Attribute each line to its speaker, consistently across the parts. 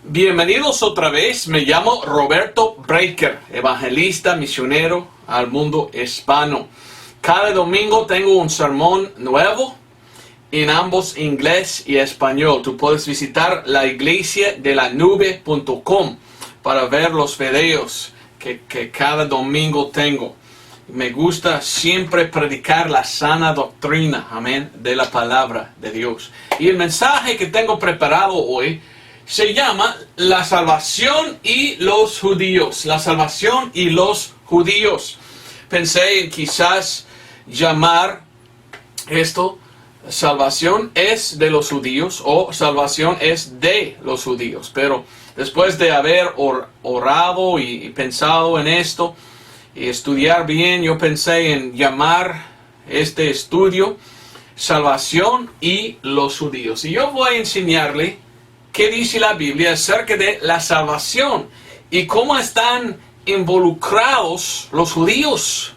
Speaker 1: Bienvenidos otra vez, me llamo Roberto Breaker, evangelista misionero al mundo hispano. Cada domingo tengo un sermón nuevo en ambos inglés y español. Tú puedes visitar la iglesiadelanube.com para ver los videos que cada domingo tengo. Me gusta siempre predicar la sana doctrina, amén, de la palabra de Dios. Y el mensaje que tengo preparado hoy se llama la salvación y los judíos. La salvación y los judíos. Pensé en quizás llamar esto salvación es de los judíos o salvación es de los judíos. Pero después de haber orado y pensado en esto y estudiar bien, yo pensé en llamar este estudio salvación y los judíos. Y yo voy a enseñarle qué dice la Biblia acerca de la salvación y cómo están involucrados los judíos.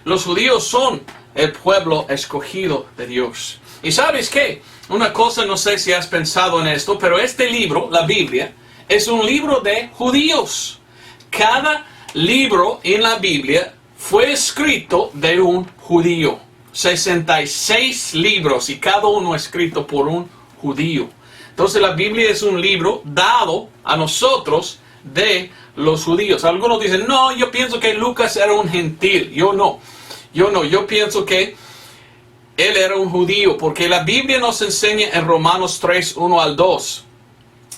Speaker 1: Los judíos son el pueblo escogido de Dios. ¿Y sabes qué? Una cosa, no sé si has pensado en esto, pero este libro, la Biblia, es un libro de judíos. Cada libro en la Biblia fue escrito de un judío. 66 libros y cada uno escrito por un judío. Entonces la Biblia es un libro dado a nosotros de los judíos. Algunos dicen, no, yo pienso que Lucas era un gentil. Yo pienso que él era un judío, porque la Biblia nos enseña en Romanos 3, 1 al 2,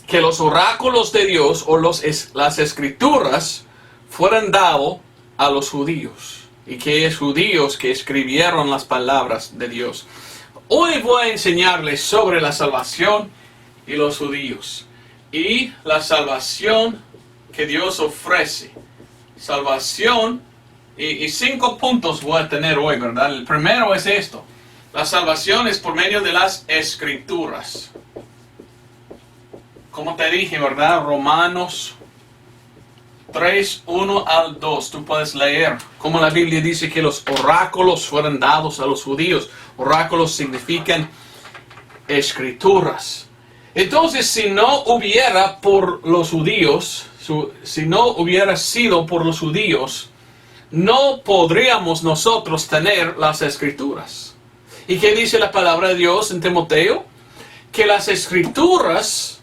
Speaker 1: que los oráculos de Dios o las escrituras fueron dados a los judíos. Y que es judíos que escribieron las palabras de Dios. Hoy voy a enseñarles sobre la salvación y los judíos. Y la salvación que Dios ofrece. Salvación, y 5 puntos voy a tener hoy, ¿verdad? El primero es esto. La salvación es por medio de las escrituras. Como te dije, ¿verdad? Romanos 3, 1 al 2. Tú puedes leer como la Biblia dice que los oráculos fueron dados a los judíos. Oráculos significan escrituras. Entonces, si no hubiera por los judíos, si no hubiera sido por los judíos, no podríamos nosotros tener las escrituras. ¿Y qué dice la palabra de Dios en Timoteo? Que las escrituras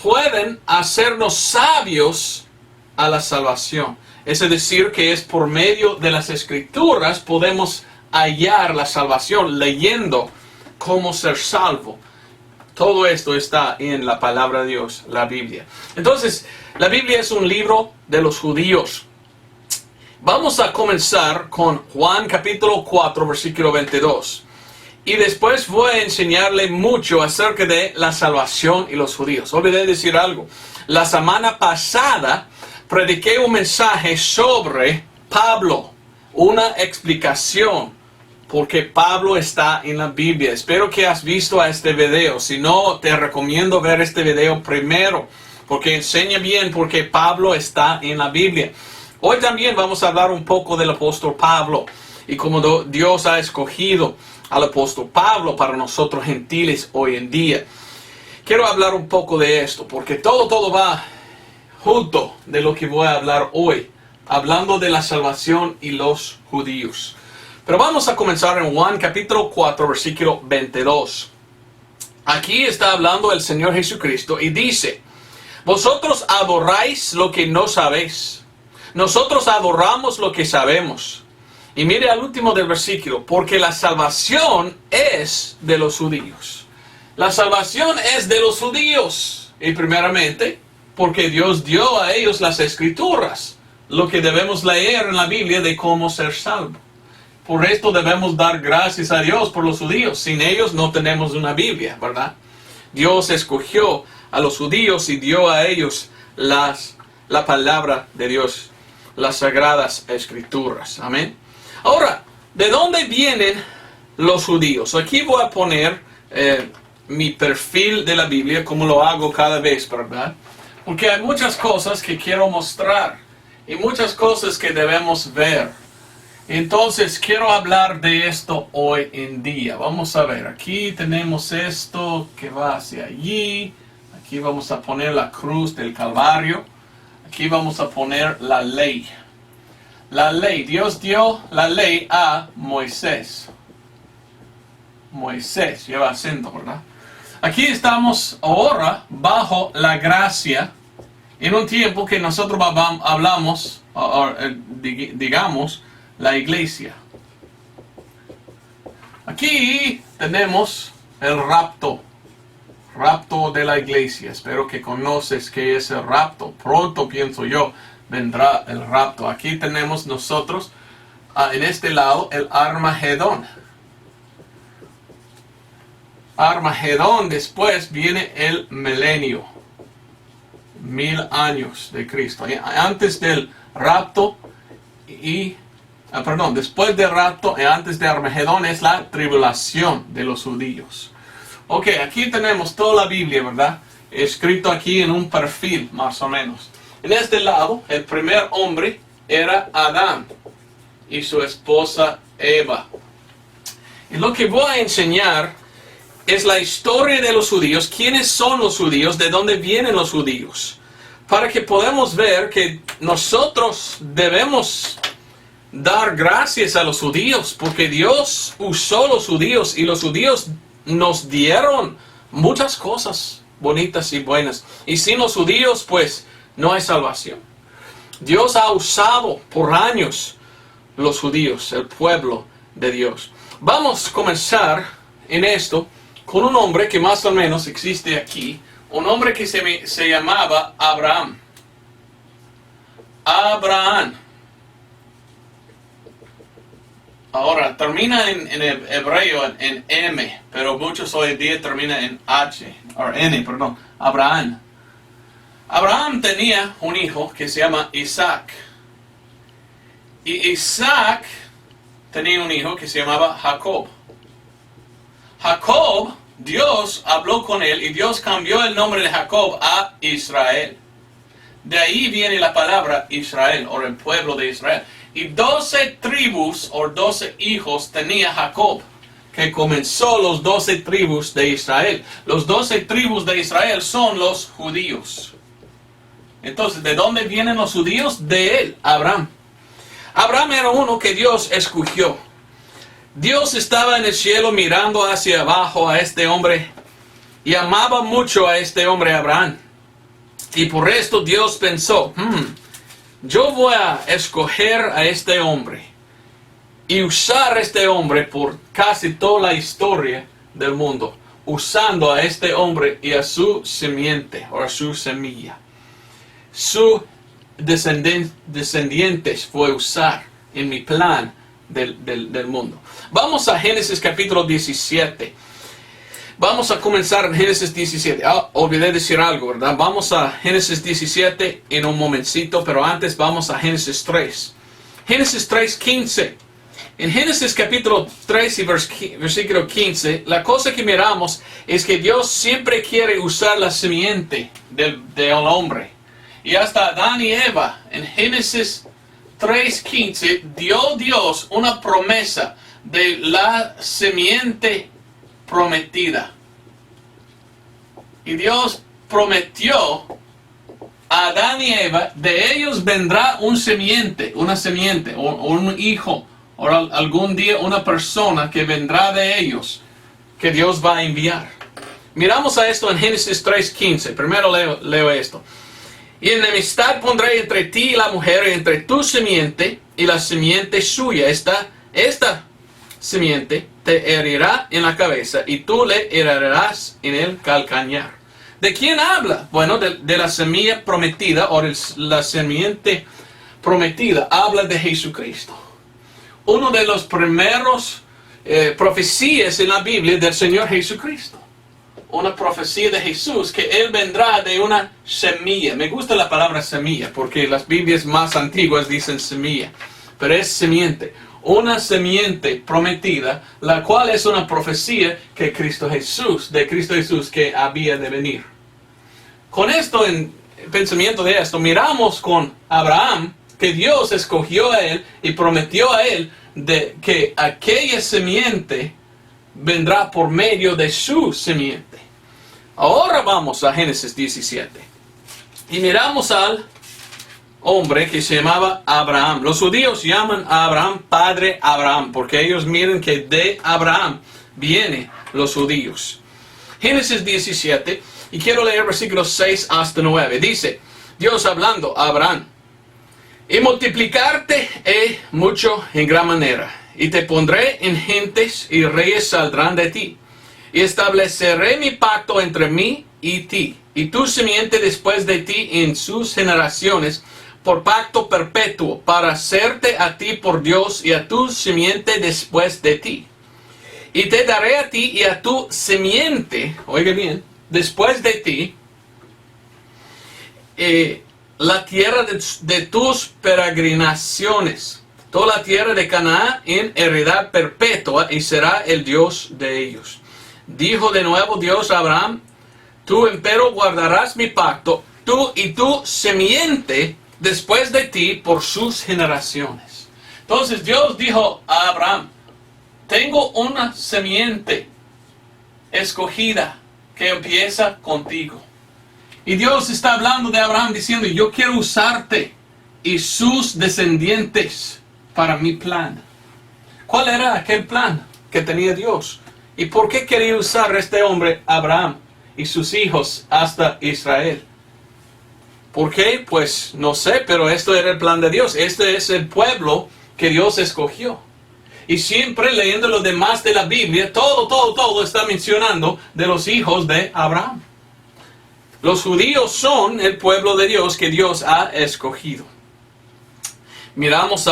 Speaker 1: pueden hacernos sabios a la salvación. Es decir, que es por medio de las escrituras podemos hallar la salvación, leyendo cómo ser salvo. Todo esto está en la palabra de Dios, la Biblia. Entonces, la Biblia es un libro de los judíos. Vamos a comenzar con Juan capítulo 4, versículo 22. Y después voy a enseñarle mucho acerca de la salvación y los judíos. Olvidé decir algo. La semana pasada prediqué un mensaje sobre Pablo. Una explicación. Porque Pablo está en la Biblia. Espero que has visto a este video. Si no, te recomiendo ver este video primero. Porque enseña bien porque Pablo está en la Biblia. Hoy también vamos a hablar un poco del apóstol Pablo. Y cómo Dios ha escogido al apóstol Pablo para nosotros gentiles hoy en día. Quiero hablar un poco de esto. Porque todo va junto de lo que voy a hablar hoy. Hablando de la salvación y los judíos. Pero vamos a comenzar en Juan capítulo 4, versículo 22. Aquí está hablando el Señor Jesucristo y dice, vosotros adoráis lo que no sabéis. Nosotros adoramos lo que sabemos. Y mire al último del versículo, porque la salvación es de los judíos. La salvación es de los judíos. Y primeramente, porque Dios dio a ellos las escrituras. Lo que debemos leer en la Biblia de cómo ser salvo. Por esto debemos dar gracias a Dios por los judíos. Sin ellos no tenemos una Biblia, ¿verdad? Dios escogió a los judíos y dio a ellos la palabra de Dios, las sagradas escrituras. Amén. Ahora, ¿de dónde vienen los judíos? Aquí voy a poner mi perfil de la Biblia como lo hago cada vez, ¿verdad? Porque hay muchas cosas que quiero mostrar y muchas cosas que debemos ver. Entonces, quiero hablar de esto hoy en día. Vamos a ver, aquí tenemos esto que va hacia allí. Aquí vamos a poner la cruz del Calvario. Aquí vamos a poner la ley. La ley, Dios dio la ley a Moisés. Moisés, lleva acento, ¿verdad? Aquí estamos ahora bajo la gracia, en un tiempo que nosotros hablamos, digamos, la iglesia. Aquí tenemos el rapto de la iglesia. Espero que conoces qué es el rapto. Pronto, pienso yo, vendrá el rapto. Aquí tenemos nosotros, en este lado, el Armagedón. Armagedón, después viene el milenio. 1000 años de Cristo. Antes del rapto después del rapto y antes de Armagedón es la tribulación de los judíos. Ok, aquí tenemos toda la Biblia, ¿verdad? Escrito aquí en un perfil, más o menos. En este lado, el primer hombre era Adán y su esposa Eva. Y lo que voy a enseñar es la historia de los judíos, quiénes son los judíos, de dónde vienen los judíos, para que podamos ver que nosotros debemos dar gracias a los judíos, porque Dios usó los judíos y los judíos nos dieron muchas cosas bonitas y buenas. Y sin los judíos, pues, no hay salvación. Dios ha usado por años los judíos, el pueblo de Dios. Vamos a comenzar en esto con un hombre que más o menos existe aquí, un hombre que se llamaba Abraham. Abraham. Ahora, termina en hebreo en M, pero muchos hoy en día terminan en H, o N, perdón. Abraham. Abraham tenía un hijo que se llama Isaac. Y Isaac tenía un hijo que se llamaba Jacob. Jacob, Dios habló con él y Dios cambió el nombre de Jacob a Israel. De ahí viene la palabra Israel, o el pueblo de Israel. Y 12 tribus, o 12 hijos tenía Jacob, que comenzó los 12 tribus de Israel. Los 12 tribus de Israel son los judíos. Entonces, ¿de dónde vienen los judíos? De él, Abraham. Abraham era uno que Dios escogió. Dios estaba en el cielo mirando hacia abajo a este hombre y amaba mucho a este hombre Abraham. Y por esto Dios pensó, yo voy a escoger a este hombre y usar a este hombre por casi toda la historia del mundo, usando a este hombre y a su simiente o a su semilla. Sus descendientes fue usar en mi plan del mundo. Vamos a Génesis capítulo 17. Vamos a comenzar en Génesis 17. Olvidé decir algo, ¿verdad? Vamos a Génesis 17 en un momentito, pero antes vamos a Génesis 3. Génesis 3:15. En Génesis capítulo 3 y versículo 15, la cosa que miramos es que Dios siempre quiere usar la simiente del hombre. Y hasta Adán y Eva, en Génesis 3:15, dio Dios una promesa de la simiente prometida. Y Dios prometió a Adán y Eva, de ellos vendrá una simiente, o un hijo, o algún día una persona que vendrá de ellos, que Dios va a enviar. Miramos a esto en Génesis 3:15. Primero leo esto. Y enemistad pondré entre ti y la mujer, entre tu simiente y la simiente suya. Esta simiente te herirá en la cabeza y tú le herirás en el calcañar. ¿De quién habla? Bueno, de la semilla prometida, o la simiente prometida. Habla de Jesucristo. Uno de los primeros profecías en la Biblia del Señor Jesucristo. Una profecía de Jesús, que Él vendrá de una semilla. Me gusta la palabra semilla, porque las Biblias más antiguas dicen semilla, pero es simiente. Una simiente prometida, la cual es una profecía de Cristo Jesús, que había de venir. Con esto, en pensamiento de esto, miramos con Abraham, que Dios escogió a él y prometió a él de que aquella simiente vendrá por medio de su simiente. Ahora vamos a Génesis 17. Y miramos al hombre que se llamaba Abraham. Los judíos llaman a Abraham Padre Abraham, porque ellos miran que de Abraham vienen los judíos. Génesis 17, y quiero leer versículos 6 hasta 9. Dice, Dios hablando a Abraham, y multiplicarte he mucho en gran manera, y te pondré en gentes, y reyes saldrán de ti. Y estableceré mi pacto entre mí y ti, y tu simiente después de ti en sus generaciones, por pacto perpetuo, para hacerte a ti por Dios y a tu simiente después de ti. Y te daré a ti y a tu simiente, oiga bien, después de ti, la tierra de tus peregrinaciones, toda la tierra de Canaán en heredad perpetua, y será el Dios de ellos. Dijo de nuevo Dios a Abraham, tú empero guardarás mi pacto, tú y tu simiente después de ti por sus generaciones. Entonces Dios dijo a Abraham, tengo una simiente escogida que empieza contigo. Y Dios está hablando de Abraham diciendo, yo quiero usarte y sus descendientes para mi plan. ¿Cuál era aquel plan que tenía Dios? ¿Y por qué quería usar este hombre, Abraham, y sus hijos hasta Israel? ¿Por qué? Pues no sé, pero esto era el plan de Dios. Este es el pueblo que Dios escogió. Y siempre leyendo lo demás de la Biblia, todo está mencionando de los hijos de Abraham. Los judíos son el pueblo de Dios que Dios ha escogido. Miramos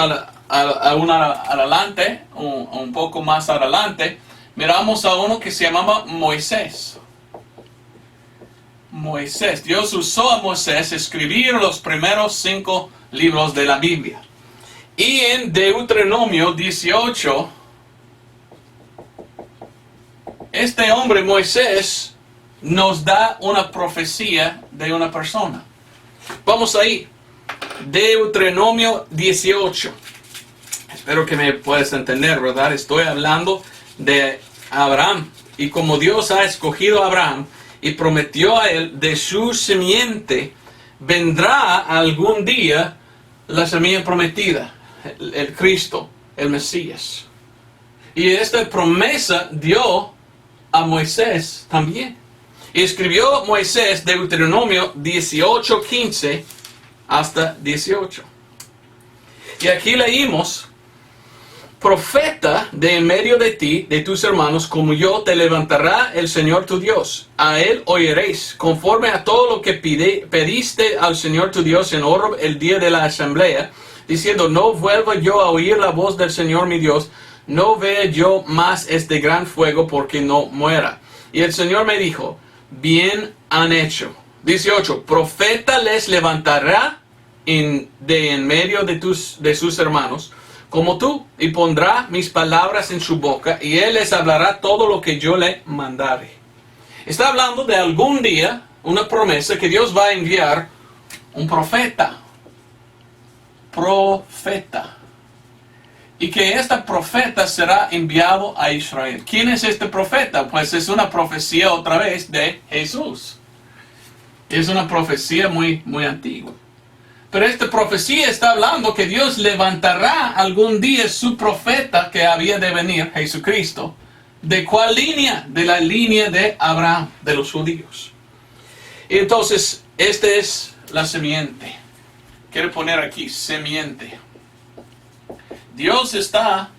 Speaker 1: adelante, un poco más adelante, miramos a uno que se llamaba Moisés. Moisés. Dios usó a Moisés a escribir los primeros 5 libros de la Biblia. Y en Deuteronomio 18, este hombre Moisés nos da una profecía de una persona. Vamos ahí. Deuteronomio 18. Espero que me puedas entender, ¿verdad? Estoy hablando de Abraham. Y como Dios ha escogido a Abraham y prometió a él, de su simiente vendrá algún día la semilla prometida, el Cristo, el Mesías. Y esta promesa dio a Moisés también. Y escribió Moisés Deuteronomio 18:15 hasta 18. Y aquí leímos, profeta de en medio de ti, de tus hermanos, como yo, te levantará el Señor tu Dios. A él oiréis, conforme a todo lo que pediste al Señor tu Dios en Horeb el día de la asamblea, diciendo, no vuelva yo a oír la voz del Señor mi Dios, no vea yo más este gran fuego, porque no muera. Y el Señor me dijo, bien han hecho. 18, profeta les levantará de en medio de sus hermanos, como tú, y pondrá mis palabras en su boca, y él les hablará todo lo que yo le mandare. Está hablando de algún día, una promesa, que Dios va a enviar un profeta. Profeta. Y que este profeta será enviado a Israel. ¿Quién es este profeta? Pues es una profecía otra vez de Jesús. Es una profecía muy antigua. Pero esta profecía está hablando que Dios levantará algún día su profeta que había de venir, Jesucristo. ¿De cuál línea? De la línea de Abraham, de los judíos. Y entonces, esta es la simiente. Quiero poner aquí, simiente. Dios está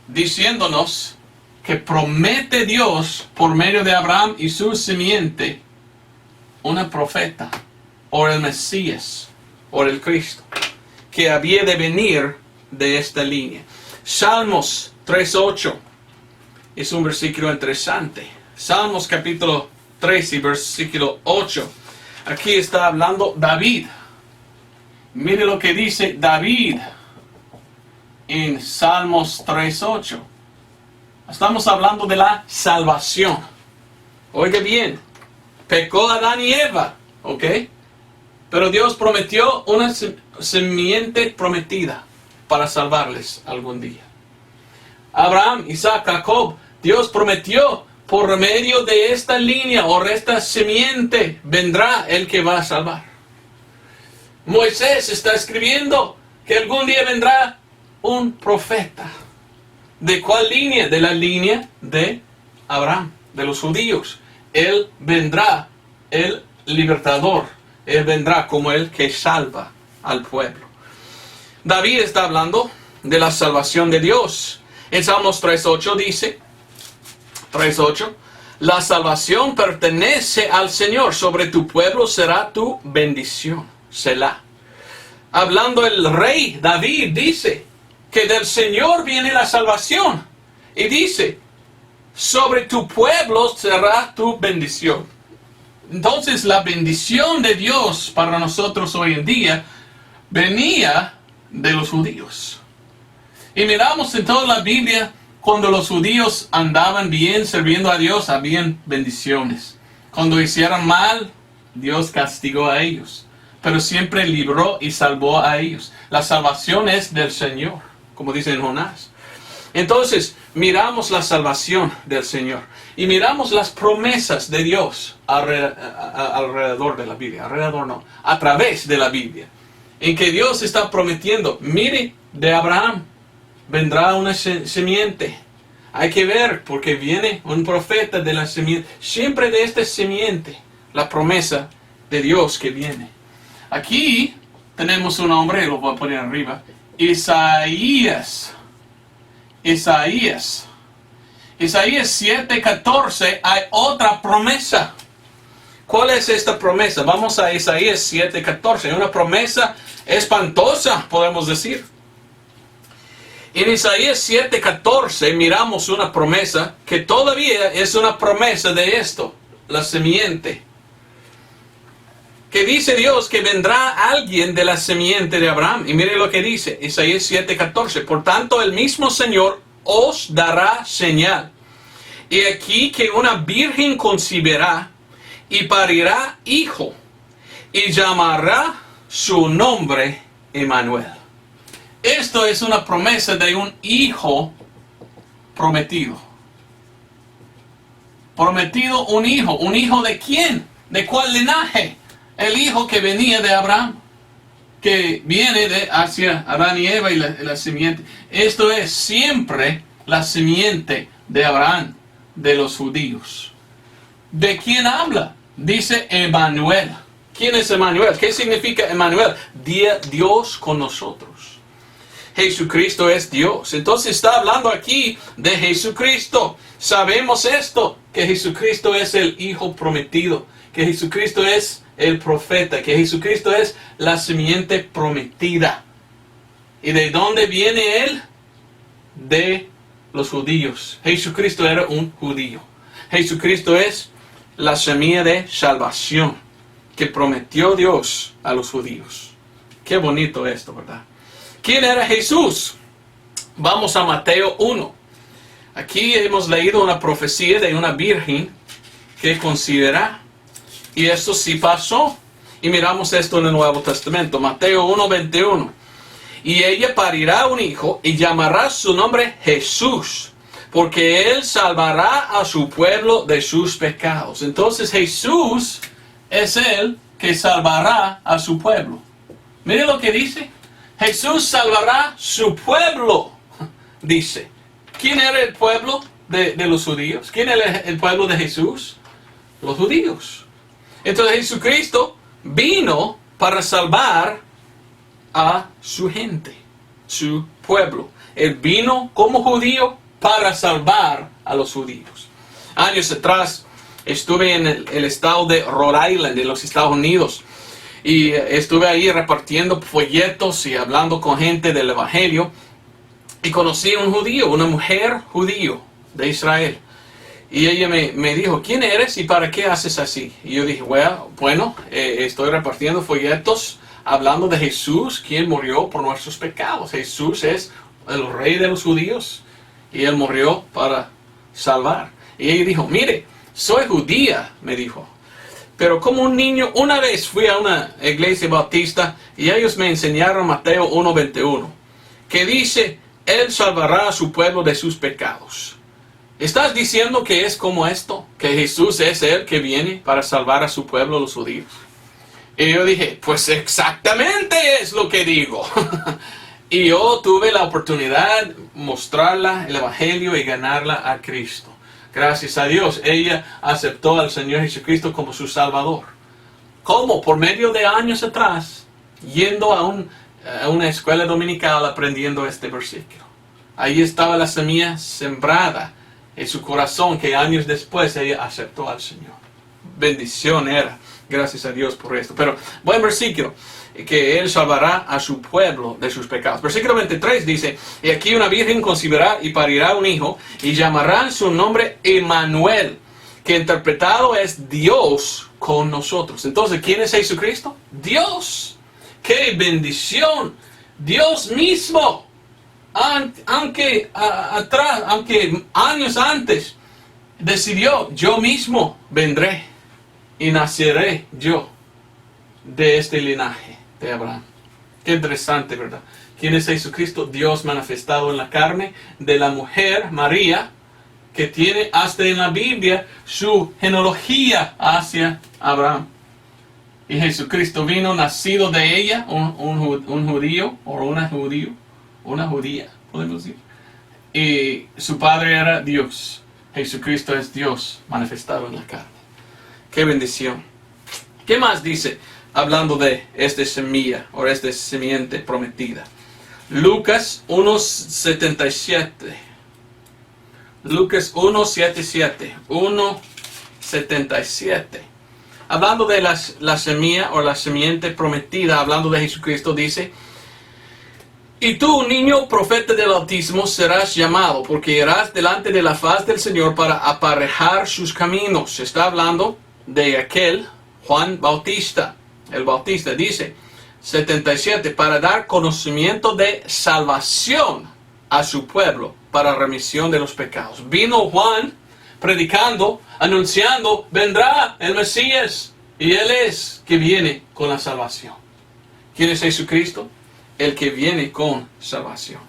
Speaker 1: diciéndonos que promete Dios por medio de Abraham y su simiente una profeta, o el Mesías, o el Cristo, que había de venir de esta línea. Salmos 3:8 es un versículo interesante. Salmos capítulo 3 y versículo 8. Aquí está hablando David. Mire lo que dice David en Salmos 3:8. Estamos hablando de la salvación. Oiga bien, pecó Adán y Eva, ¿ok? Pero Dios prometió una simiente prometida para salvarles algún día. Abraham, Isaac, Jacob, Dios prometió por medio de esta línea o esta simiente vendrá el que va a salvar. Moisés está escribiendo que algún día vendrá un profeta. ¿De cuál línea? De la línea de Abraham, de los judíos. Él vendrá, el libertador. Él vendrá como el que salva al pueblo. David está hablando de la salvación de Dios. En Salmos 3.8 dice, 3.8, la salvación pertenece al Señor, sobre tu pueblo será tu bendición. Selah. Hablando el rey David dice que del Señor viene la salvación. Y dice, sobre tu pueblo será tu bendición. Entonces la bendición de Dios para nosotros hoy en día venía de los judíos. Y miramos en toda la Biblia, cuando los judíos andaban bien sirviendo a Dios, habían bendiciones. Cuando hicieron mal, Dios castigó a ellos. Pero siempre libró y salvó a ellos. La salvación es del Señor, como dice en Jonás. Entonces, miramos la salvación del Señor. Y miramos las promesas de Dios alrededor de la Biblia. Alrededor no, a través de la Biblia. En que Dios está prometiendo, mire, de Abraham vendrá una simiente. Hay que ver, porque viene un profeta de la simiente. Siempre de esta simiente, la promesa de Dios que viene. Aquí tenemos un hombre, lo voy a poner arriba. Isaías 7:14, hay otra promesa. ¿Cuál es esta promesa? Vamos a Isaías 7:14. Una promesa espantosa, podemos decir. En Isaías 7:14 miramos una promesa que todavía es una promesa de esto, la simiente. Que dice Dios que vendrá alguien de la simiente de Abraham. Y mire lo que dice, Isaías 7:14. Por tanto, el mismo Señor os dará señal. Y aquí que una virgen concebirá y parirá hijo, y llamará su nombre Emmanuel. Esto es una promesa de un hijo prometido. Prometido un hijo de quién, de cuál linaje. El hijo que venía de Abraham, que viene de hacia Adán y Eva y la simiente. Esto es siempre la simiente de Abraham, de los judíos. ¿De quién habla? Dice Emmanuel. ¿Quién es Emmanuel? ¿Qué significa Emmanuel? Dios con nosotros. Jesucristo es Dios. Entonces está hablando aquí de Jesucristo. Sabemos esto, que Jesucristo es el Hijo prometido, que Jesucristo es el profeta, que Jesucristo es la simiente prometida. ¿Y de dónde viene Él? De los judíos. Jesucristo era un judío. Jesucristo es la semilla de salvación que prometió Dios a los judíos. Qué bonito esto, ¿verdad? ¿Quién era Jesús? Vamos a Mateo 1. Aquí hemos leído una profecía de una virgen que considera. Y esto sí pasó. Y miramos esto en el Nuevo Testamento. Mateo 1:21. Y ella parirá un hijo y llamará su nombre Jesús, porque él salvará a su pueblo de sus pecados. Entonces Jesús es el que salvará a su pueblo. Mire lo que dice. Jesús salvará su pueblo, dice. ¿Quién era el pueblo de los judíos? ¿Quién era el pueblo de Jesús? Los judíos. Entonces Jesucristo vino para salvar a su gente, su pueblo. Él vino como judío para salvar a los judíos. Años atrás estuve en el estado de Rhode Island, en los Estados Unidos. Y estuve ahí repartiendo folletos y hablando con gente del Evangelio. Y conocí a un judío, una mujer judío de Israel. Y ella me dijo, ¿quién eres y para qué haces así? Y yo dije, bueno, estoy repartiendo folletos hablando de Jesús, quien murió por nuestros pecados. Jesús es el rey de los judíos y Él murió para salvar. Y ella dijo, mire, soy judía, me dijo. Pero como un niño, una vez fui a una iglesia bautista y ellos me enseñaron Mateo 1:21, que dice, Él salvará a su pueblo de sus pecados. ¿Estás diciendo que es como esto? ¿Que Jesús es el que viene para salvar a su pueblo, los judíos? Y yo dije, pues exactamente es lo que digo. Y yo tuve la oportunidad de mostrarla el Evangelio y ganarla a Cristo. Gracias a Dios, ella aceptó al Señor Jesucristo como su Salvador. ¿Cómo? Por medio de años atrás, yendo a una escuela dominical aprendiendo este versículo. Ahí estaba la semilla sembrada en su corazón, que años después ella aceptó al Señor. Bendición era. Gracias a Dios por esto. Pero buen versículo, que Él salvará a su pueblo de sus pecados. Versículo 23 dice, y aquí una virgen concebirá y parirá un hijo, y llamarán su nombre Emmanuel, que interpretado es Dios con nosotros. Entonces, ¿quién es Jesucristo? Dios. ¡Qué bendición! Dios mismo. Aunque años antes decidió, yo mismo vendré y naceré yo de este linaje de Abraham. Qué interesante, ¿verdad? ¿Quién es Jesucristo? Dios manifestado en la carne de la mujer María, que tiene hasta en la Biblia su genealogía hacia Abraham. Y Jesucristo vino nacido de ella, un judío o una judía, podemos decir. Y su padre era Dios. Jesucristo es Dios manifestado en la carne. ¡Qué bendición! ¿Qué más dice hablando de esta semilla o esta simiente prometida? Lucas 1:77. Lucas 1:77. 1:77. Hablando de la semilla o la simiente prometida, hablando de Jesucristo, dice: y tú, niño profeta del Altísimo, serás llamado, porque irás delante de la faz del Señor para aparejar sus caminos. Está hablando de aquel Juan Bautista, el Bautista, dice 77, para dar conocimiento de salvación a su pueblo, para remisión de los pecados. Vino Juan predicando, anunciando, vendrá el Mesías, y Él es que viene con la salvación. ¿Quién es Jesucristo? El que viene con salvación.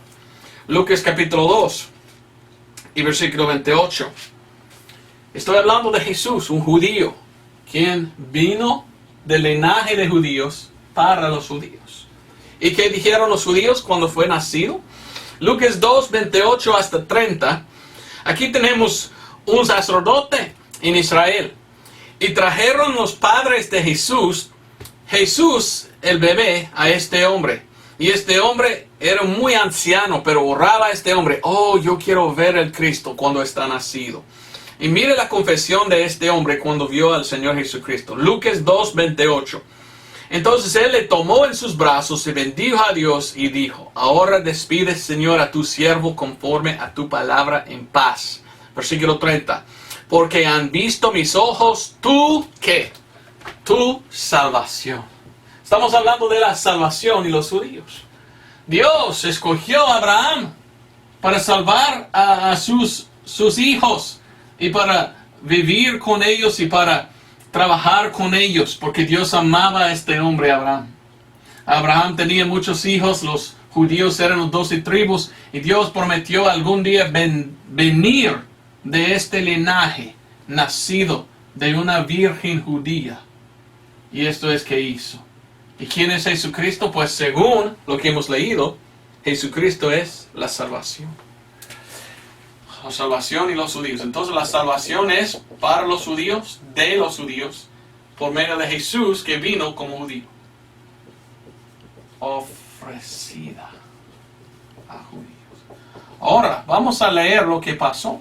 Speaker 1: Lucas capítulo 2 y versículo 28. Estoy hablando de Jesús, un judío, quien vino del linaje de judíos para los judíos. ¿Y qué dijeron los judíos cuando fue nacido? Lucas 2, 28 hasta 30. Aquí tenemos un sacerdote en Israel. Y trajeron los padres de Jesús, el bebé, a este hombre. Y este hombre era muy anciano, pero oraba a este hombre: oh, yo quiero ver el Cristo cuando está nacido. Y mire la confesión de este hombre cuando vio al Señor Jesucristo. Lucas 2, 28. Entonces él le tomó en sus brazos y bendijo a Dios y dijo: ahora despide, Señor, a tu siervo conforme a tu palabra en paz. Versículo 30. Porque han visto mis ojos ¿qué? Tu salvación. Estamos hablando de la salvación y los judíos. Dios escogió a Abraham para salvar a sus hijos y para vivir con ellos y para trabajar con ellos, porque Dios amaba a este hombre Abraham. Abraham tenía muchos hijos, los judíos eran los 12 tribus, y Dios prometió algún día venir de este linaje nacido de una virgen judía. Y esto es que hizo. ¿Y quién es Jesucristo? Pues según lo que hemos leído, Jesucristo es la salvación. La salvación y los judíos. Entonces la salvación es para los judíos, de los judíos, por medio de Jesús que vino como judío. Ofrecida a judíos. Ahora, vamos a leer lo que pasó.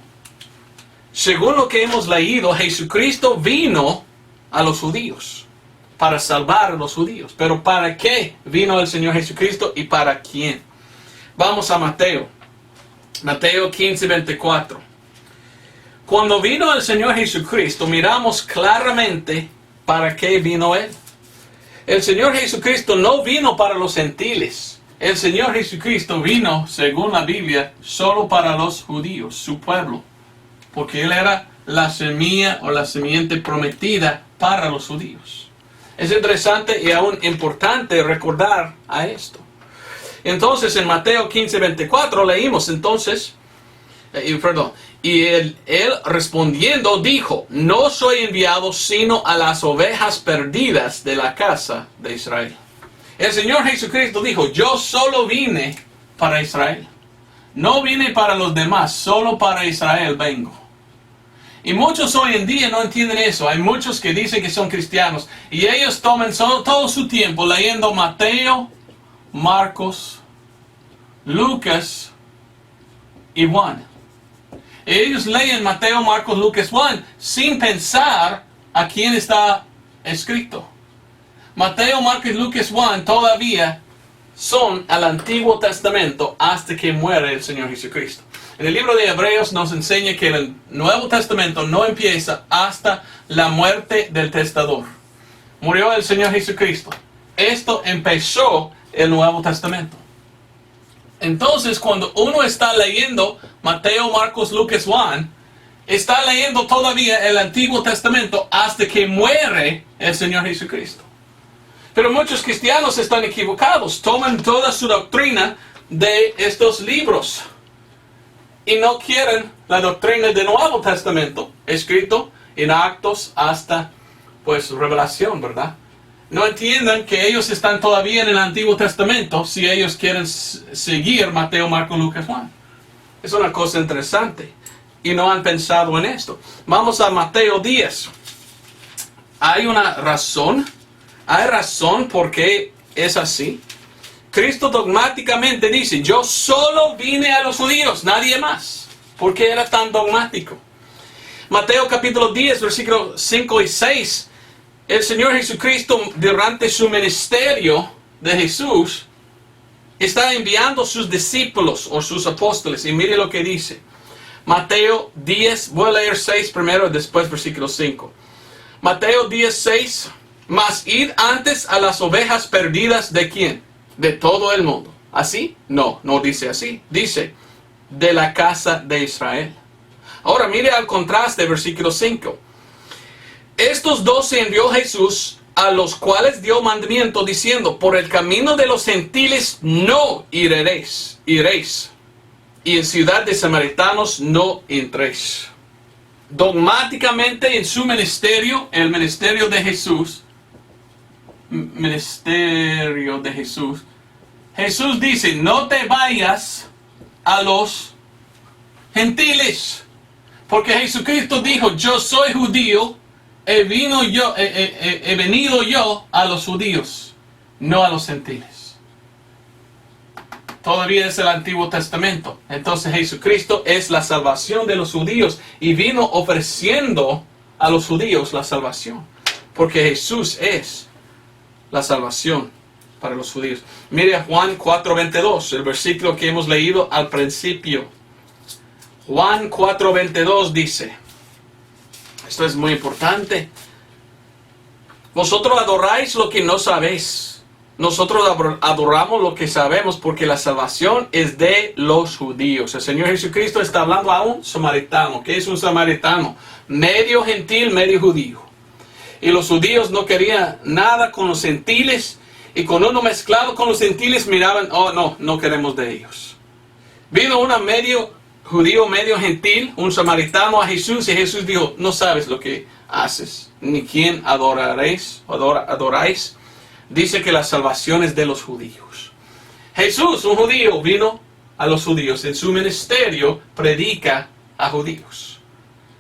Speaker 1: Según lo que hemos leído, Jesucristo vino a los judíos para salvar a los judíos. Pero ¿para qué vino el Señor Jesucristo y para quién? Vamos a Mateo. Mateo 15, 24. Cuando vino el Señor Jesucristo, miramos claramente para qué vino Él. El Señor Jesucristo no vino para los gentiles. El Señor Jesucristo vino, según la Biblia, solo para los judíos, su pueblo. Porque Él era la semilla o la simiente prometida para los judíos. Es interesante y aún importante recordar a esto. Entonces en Mateo 15, 24 leímos entonces, Y él respondiendo dijo, no soy enviado sino a las ovejas perdidas de la casa de Israel. El Señor Jesucristo dijo, yo solo vine para Israel. No vine para los demás, solo para Israel vengo. Y muchos hoy en día no entienden eso. Hay muchos que dicen que son cristianos y ellos toman todo su tiempo leyendo Mateo, Marcos, Lucas y Juan. Ellos leen Mateo, Marcos, Lucas, Juan sin pensar a quién está escrito. Mateo, Marcos, Lucas, Juan todavía son al Antiguo Testamento hasta que muere el Señor Jesucristo. En el libro de Hebreos nos enseña que el Nuevo Testamento no empieza hasta la muerte del testador. Murió el Señor Jesucristo. Esto empezó el Nuevo Testamento. Entonces, cuando uno está leyendo Mateo, Marcos, Lucas, Juan, está leyendo todavía el Antiguo Testamento hasta que muere el Señor Jesucristo. Pero muchos cristianos están equivocados, toman toda su doctrina de estos libros y no quieren la doctrina del Nuevo Testamento, escrito en Actos hasta, Revelación, ¿verdad? No entiendan que ellos están todavía en el Antiguo Testamento si ellos quieren seguir Mateo, Marcos, Lucas, Juan. Es una cosa interesante y no han pensado en esto. Vamos a Mateo 10. Hay una razón. Hay razón por qué es así. Cristo dogmáticamente dice, yo solo vine a los judíos, nadie más. ¿Por qué era tan dogmático? Mateo capítulo 10, versículos 5 y 6. El Señor Jesucristo, durante su ministerio de Jesús, está enviando sus discípulos o sus apóstoles. Y mire lo que dice. Mateo 10, voy a leer 6 primero, después versículo 5. Mateo 10, 6. Mas id antes a las ovejas perdidas ¿de quién? De todo el mundo. ¿Así? No, no dice así. Dice, de la casa de Israel. Ahora mire al contraste, versículo 5. Estos 12 envió Jesús, a los cuales dio mandamiento diciendo, por el camino de los gentiles no iréis, y en ciudad de samaritanos no entréis. Dogmáticamente en su ministerio, el ministerio de Jesús, Jesús dice, no te vayas a los gentiles, porque Jesucristo dijo, yo soy judío, he venido yo a los judíos, no a los gentiles. Todavía es el Antiguo Testamento. Entonces Jesucristo es la salvación de los judíos y vino ofreciendo a los judíos la salvación, porque Jesús es la salvación para los judíos. Mire a Juan 4:22, el versículo que hemos leído al principio. Juan 4:22 dice, esto es muy importante. Vosotros adoráis lo que no sabéis. Nosotros adoramos lo que sabemos porque la salvación es de los judíos. El Señor Jesucristo está hablando a un samaritano. ¿Qué es un samaritano? Medio gentil, medio judío. Y los judíos no querían nada con los gentiles. Y con uno mezclado con los gentiles miraban, oh no queremos de ellos. Vino una medio judío, medio gentil, un samaritano a Jesús, y Jesús dijo, no sabes lo que haces, ni quién adoráis. Dice que la salvación es de los judíos. Jesús, un judío, vino a los judíos. En su ministerio predica a judíos.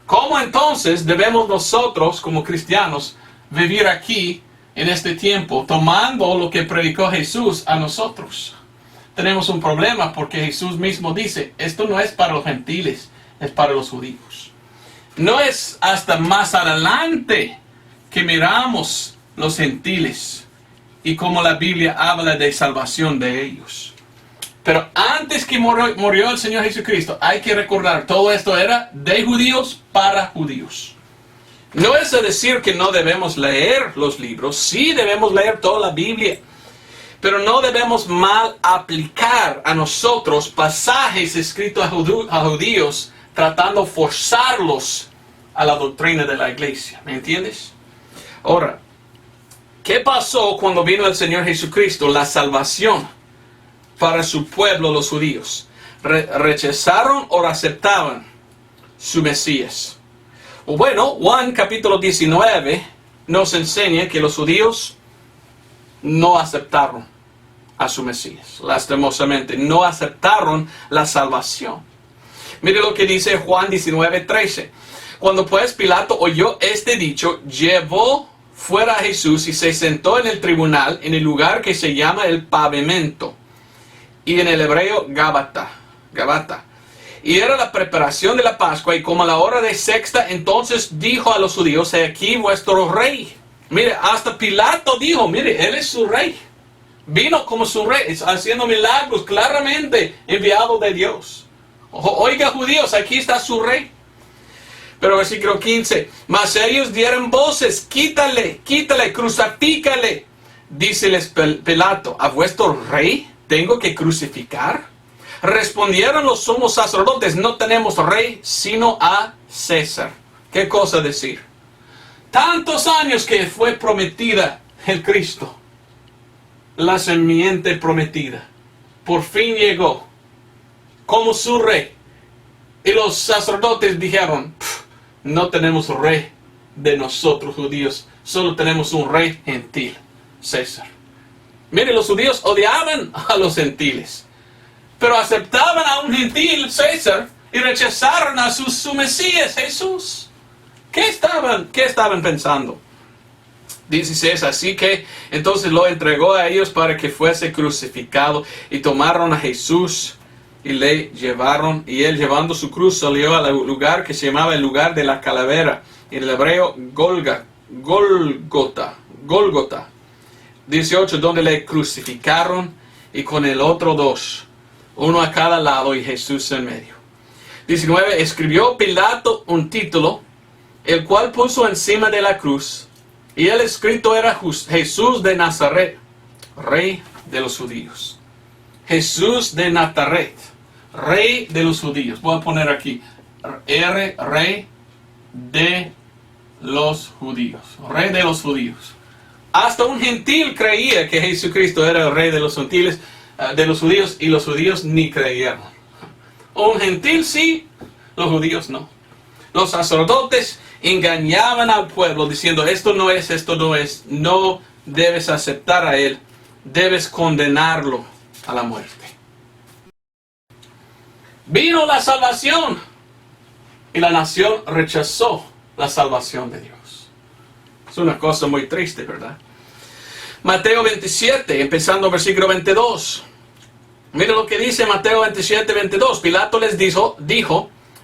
Speaker 1: ¿Cómo entonces debemos nosotros, como cristianos, vivir aquí en este tiempo, tomando lo que predicó Jesús a nosotros? Tenemos un problema porque Jesús mismo dice, esto no es para los gentiles, es para los judíos. No es hasta más adelante que miramos los gentiles y cómo la Biblia habla de salvación de ellos. Pero antes que murió el Señor Jesucristo, hay que recordar, todo esto era de judíos para judíos. No es decir que no debemos leer los libros, sí debemos leer toda la Biblia. Pero no debemos mal aplicar a nosotros pasajes escritos a judíos tratando de forzarlos a la doctrina de la iglesia. ¿Me entiendes? Ahora, ¿qué pasó cuando vino el Señor Jesucristo? La salvación para su pueblo, los judíos. ¿Rechazaron o aceptaban su Mesías. Bueno, Juan capítulo 19 nos enseña que los judíos no aceptaron a su Mesías. Lastimosamente, no aceptaron la salvación. Mire lo que dice Juan 19:13. Cuando pues Pilato oyó este dicho, llevó fuera a Jesús y se sentó en el tribunal, en el lugar que se llama el pavimento, y en el hebreo Gabata. Y era la preparación de la Pascua, y como a la hora de sexta, entonces dijo a los judíos, he aquí vuestro rey. Mire, hasta Pilato dijo, mire, él es su rey. Vino como su rey, haciendo milagros, claramente enviado de Dios. Oiga, judíos, aquí está su rey. Pero versículo 15, mas ellos dieron voces, quítale, crucifícale. Díceles Pilato, ¿a vuestro rey tengo que crucificar? Respondieron los sumos sacerdotes, no tenemos rey sino a César. ¿Qué cosa decir? Tantos años que fue prometida el Cristo, la semiente prometida, por fin llegó como su rey. Y los sacerdotes dijeron, no tenemos rey de nosotros judíos, solo tenemos un rey gentil, César. Mire, los judíos odiaban a los gentiles, pero aceptaban a un gentil, César, y rechazaron a su Mesías, Jesús. ¿Qué estaban pensando? 16, así que entonces lo entregó a ellos para que fuese crucificado, y tomaron a Jesús y le llevaron, y él llevando su cruz salió al lugar que se llamaba el lugar de la calavera, en el hebreo Gólgota. 18, donde le crucificaron, y con el otro dos, uno a cada lado y Jesús en medio. 19, escribió Pilato un título, el cual puso encima de la cruz, y el escrito era Jesús de Nazaret, rey de los judíos. Jesús de Nazaret, rey de los judíos. Voy a poner aquí, rey de los judíos. Rey de los judíos. Hasta un gentil creía que Jesucristo era el rey de los gentiles, de los judíos, y los judíos ni creyeron. Un gentil sí, los judíos no. Los sacerdotes engañaban al pueblo diciendo, esto no es, no debes aceptar a él, debes condenarlo a la muerte. Vino la salvación y la nación rechazó la salvación de Dios. Es una cosa muy triste, ¿verdad? Mateo 27, empezando versículo 22. Mira lo que dice Mateo 27, 22. Pilato les dijo,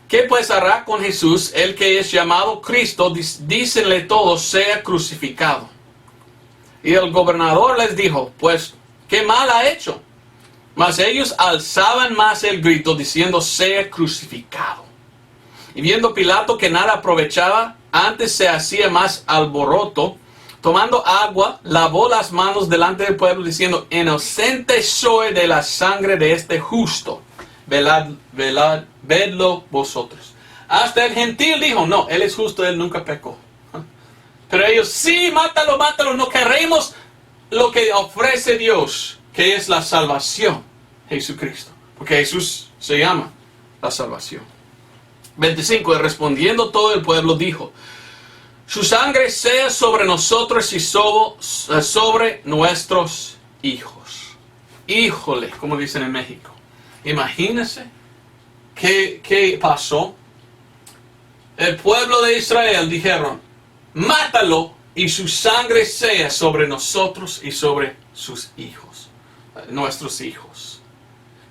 Speaker 1: ¿qué pues hará con Jesús, el que es llamado Cristo? Dícenle todos, sea crucificado. Y el gobernador les dijo, pues, ¿qué mal ha hecho? Mas ellos alzaban más el grito, diciendo, sea crucificado. Y viendo Pilato que nada aprovechaba, antes se hacía más alboroto, tomando agua, lavó las manos delante del pueblo, diciendo, inocente soy de la sangre de este justo. Vedlo vosotros. Hasta el gentil dijo, no, él es justo, él nunca pecó. Pero ellos, sí, mátalo, no queremos lo que ofrece Dios, que es la salvación, Jesucristo. Porque Jesús se llama la salvación. 25, y respondiendo todo el pueblo dijo, su sangre sea sobre nosotros y sobre nuestros hijos. Híjole, como dicen en México. Imagínense qué pasó. El pueblo de Israel dijeron, mátalo y su sangre sea sobre nosotros y sobre sus hijos, nuestros hijos.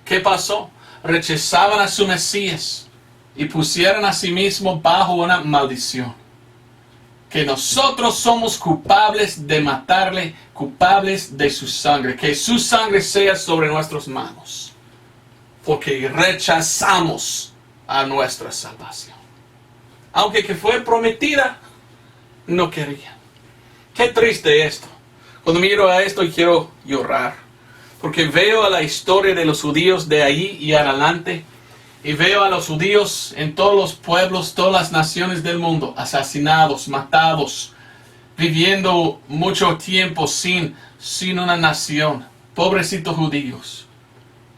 Speaker 1: ¿Qué pasó? Rechazaban a su Mesías y pusieron a sí mismos bajo una maldición. Que nosotros somos culpables de matarle, culpables de su sangre. Que su sangre sea sobre nuestras manos. Porque rechazamos a nuestra salvación. Aunque que fue prometida, no querían. Qué triste esto. Cuando miro a esto quiero llorar. Porque veo a la historia de los judíos de ahí y adelante. Y veo a los judíos en todos los pueblos, todas las naciones del mundo, asesinados, matados, viviendo mucho tiempo sin una nación. Pobrecitos judíos.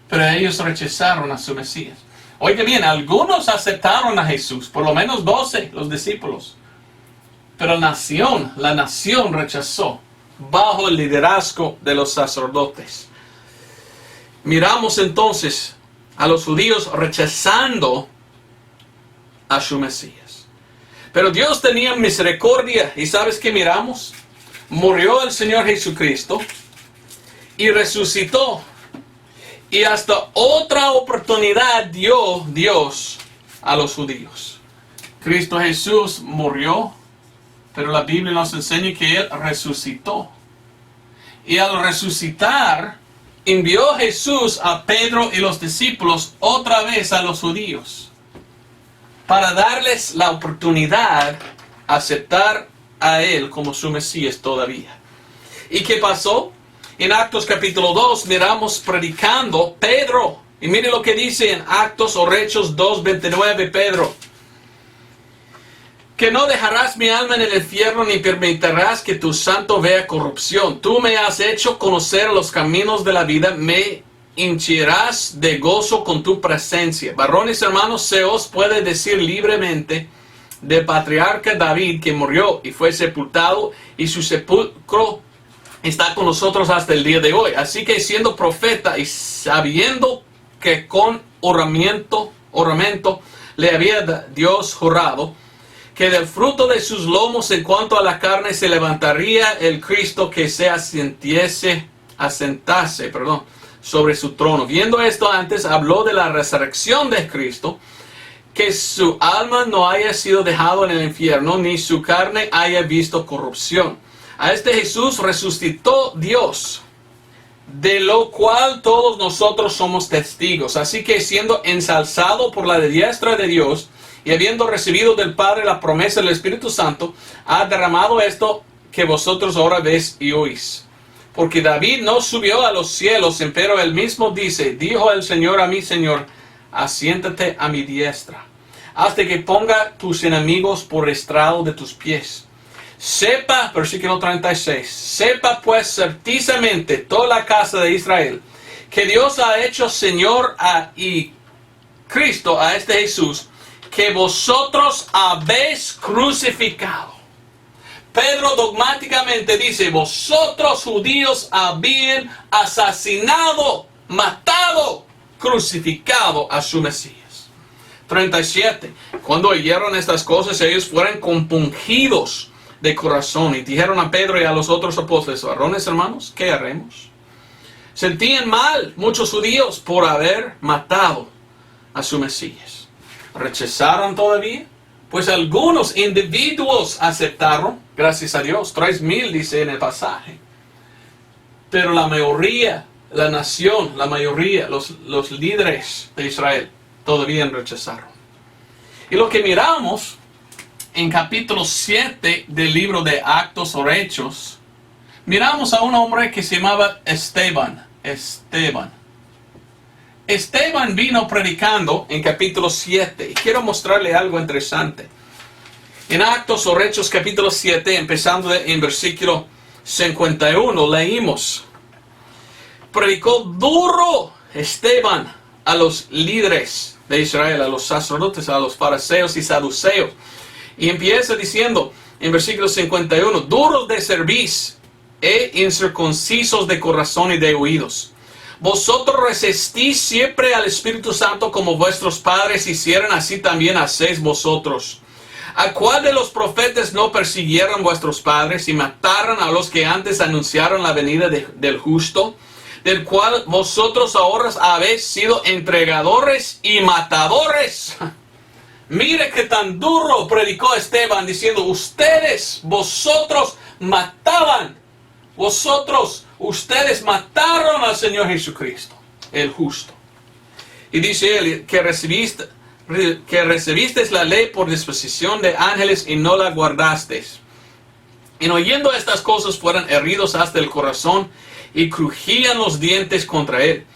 Speaker 1: Pero ellos rechazaron a su Mesías. Oiga bien, algunos aceptaron a Jesús, por lo menos 12, los discípulos. Pero la nación rechazó bajo el liderazgo de los sacerdotes. Miramos entonces a los judíos rechazando a su Mesías. Pero Dios tenía misericordia. ¿Y sabes qué miramos? Murió el Señor Jesucristo y resucitó. Y hasta otra oportunidad dio Dios a los judíos. Cristo Jesús murió, pero la Biblia nos enseña que Él resucitó. Y al resucitar, envió Jesús a Pedro y los discípulos otra vez a los judíos, para darles la oportunidad de aceptar a Él como su Mesías todavía. ¿Y qué pasó? En Actos capítulo 2 miramos predicando Pedro. Y mire lo que dice en Actos o Hechos 2:29 Pedro. Que no dejarás mi alma en el infierno ni permitirás que tu santo vea corrupción. Tú me has hecho conocer los caminos de la vida, me henchirás de gozo con tu presencia. Varones hermanos, se os puede decir libremente del patriarca David, que murió y fue sepultado, y su sepulcro está con nosotros hasta el día de hoy. Así que siendo profeta y sabiendo que con oramento le había Dios jurado que del fruto de sus lomos en cuanto a la carne se levantaría el Cristo que se asentase sobre su trono. Viendo esto antes, habló de la resurrección de Cristo, que su alma no haya sido dejado en el infierno, ni su carne haya visto corrupción. A este Jesús resucitó Dios, de lo cual todos nosotros somos testigos. Así que siendo ensalzado por la diestra de Dios, y habiendo recibido del Padre la promesa del Espíritu Santo, ha derramado esto que vosotros ahora veis y oís. Porque David no subió a los cielos, empero él mismo dice, dijo el Señor a mi Señor, asiéntate a mi diestra, hasta que ponga tus enemigos por estrado de tus pies. Sepa, versículo 36, sepa pues certizamente toda la casa de Israel, que Dios ha hecho Señor y Cristo a este Jesús, que vosotros habéis crucificado. Pedro dogmáticamente dice, vosotros judíos habían asesinado, matado, crucificado a su Mesías. 37. Cuando oyeron estas cosas, ellos fueron compungidos de corazón y dijeron a Pedro y a los otros apóstoles, varones hermanos, ¿qué haremos? Sentían mal muchos judíos por haber matado a su Mesías. ¿Rechazaron todavía? Pues algunos individuos aceptaron, gracias a Dios, 3,000 dice en el pasaje. Pero la mayoría, la nación, la mayoría, los líderes de Israel todavía rechazaron. Y lo que miramos en capítulo 7 del libro de Actos o Hechos, miramos a un hombre que se llamaba Esteban. Esteban vino predicando en capítulo 7 y quiero mostrarle algo interesante. En Actos o Hechos capítulo 7, empezando en versículo 51, leímos: predicó duro Esteban a los líderes de Israel, a los sacerdotes, a los fariseos y saduceos. Y empieza diciendo en versículo 51, duros de cerviz e incircuncisos de corazón y de oídos. Vosotros resistís siempre al Espíritu Santo como vuestros padres hicieron, así también hacéis vosotros. ¿A cuál de los profetas no persiguieron vuestros padres y mataron a los que antes anunciaron la venida del justo, del cual vosotros ahora habéis sido entregadores y matadores? Mire que tan duro predicó Esteban diciendo, vosotros mataban, ustedes mataron al Señor Jesucristo, el justo. Y dice él que recibisteis la ley por disposición de ángeles y no la guardasteis. En oyendo estas cosas fueron heridos hasta el corazón y crujían los dientes contra él.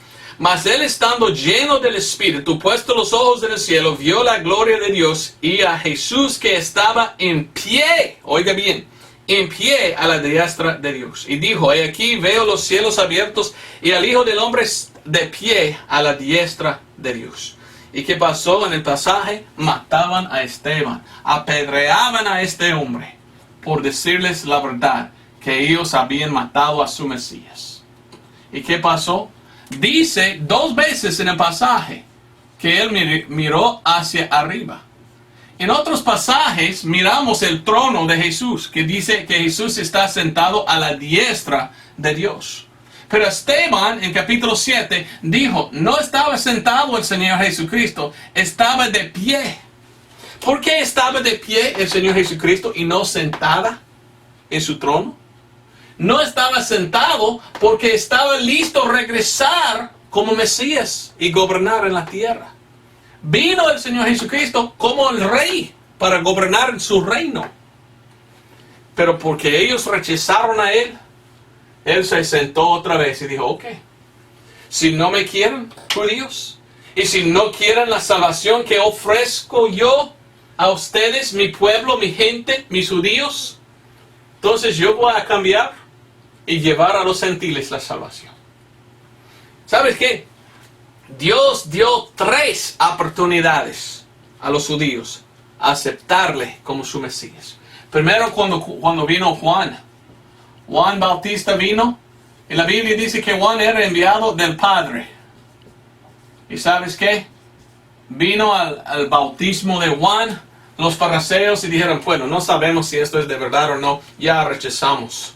Speaker 1: Mas él, estando lleno del Espíritu, puesto los ojos en el cielo, vio la gloria de Dios y a Jesús que estaba en pie, oiga bien, en pie a la diestra de Dios. Y dijo, he aquí veo los cielos abiertos y al Hijo del Hombre de pie a la diestra de Dios. ¿Y qué pasó en el pasaje? Mataban a Esteban, apedreaban a este hombre por decirles la verdad, que ellos habían matado a su Mesías. ¿Y qué pasó? Dice 2 veces en el pasaje que él miró hacia arriba. En otros pasajes miramos el trono de Jesús, que dice que Jesús está sentado a la diestra de Dios. Pero Esteban, en capítulo 7, dijo, no estaba sentado el Señor Jesucristo, estaba de pie. ¿Por qué estaba de pie el Señor Jesucristo y no sentada en su trono? No estaba sentado porque estaba listo a regresar como Mesías y gobernar en la tierra. Vino el Señor Jesucristo como el rey para gobernar en su reino. Pero porque ellos rechazaron a Él, Él se sentó otra vez y dijo, ok, si no me quieren, judíos, y si no quieren la salvación que ofrezco yo a ustedes, mi pueblo, mi gente, mis judíos, entonces yo voy a cambiar y llevar a los gentiles la salvación. ¿Sabes qué? Dios dio 3 oportunidades a los judíos a aceptarle como su Mesías. Primero cuando vino Juan Bautista vino, y la Biblia dice que Juan era enviado del Padre. ¿Y sabes qué? Vino al bautismo de Juan, los fariseos, y dijeron, bueno, no sabemos si esto es de verdad o no, ya rechazamos.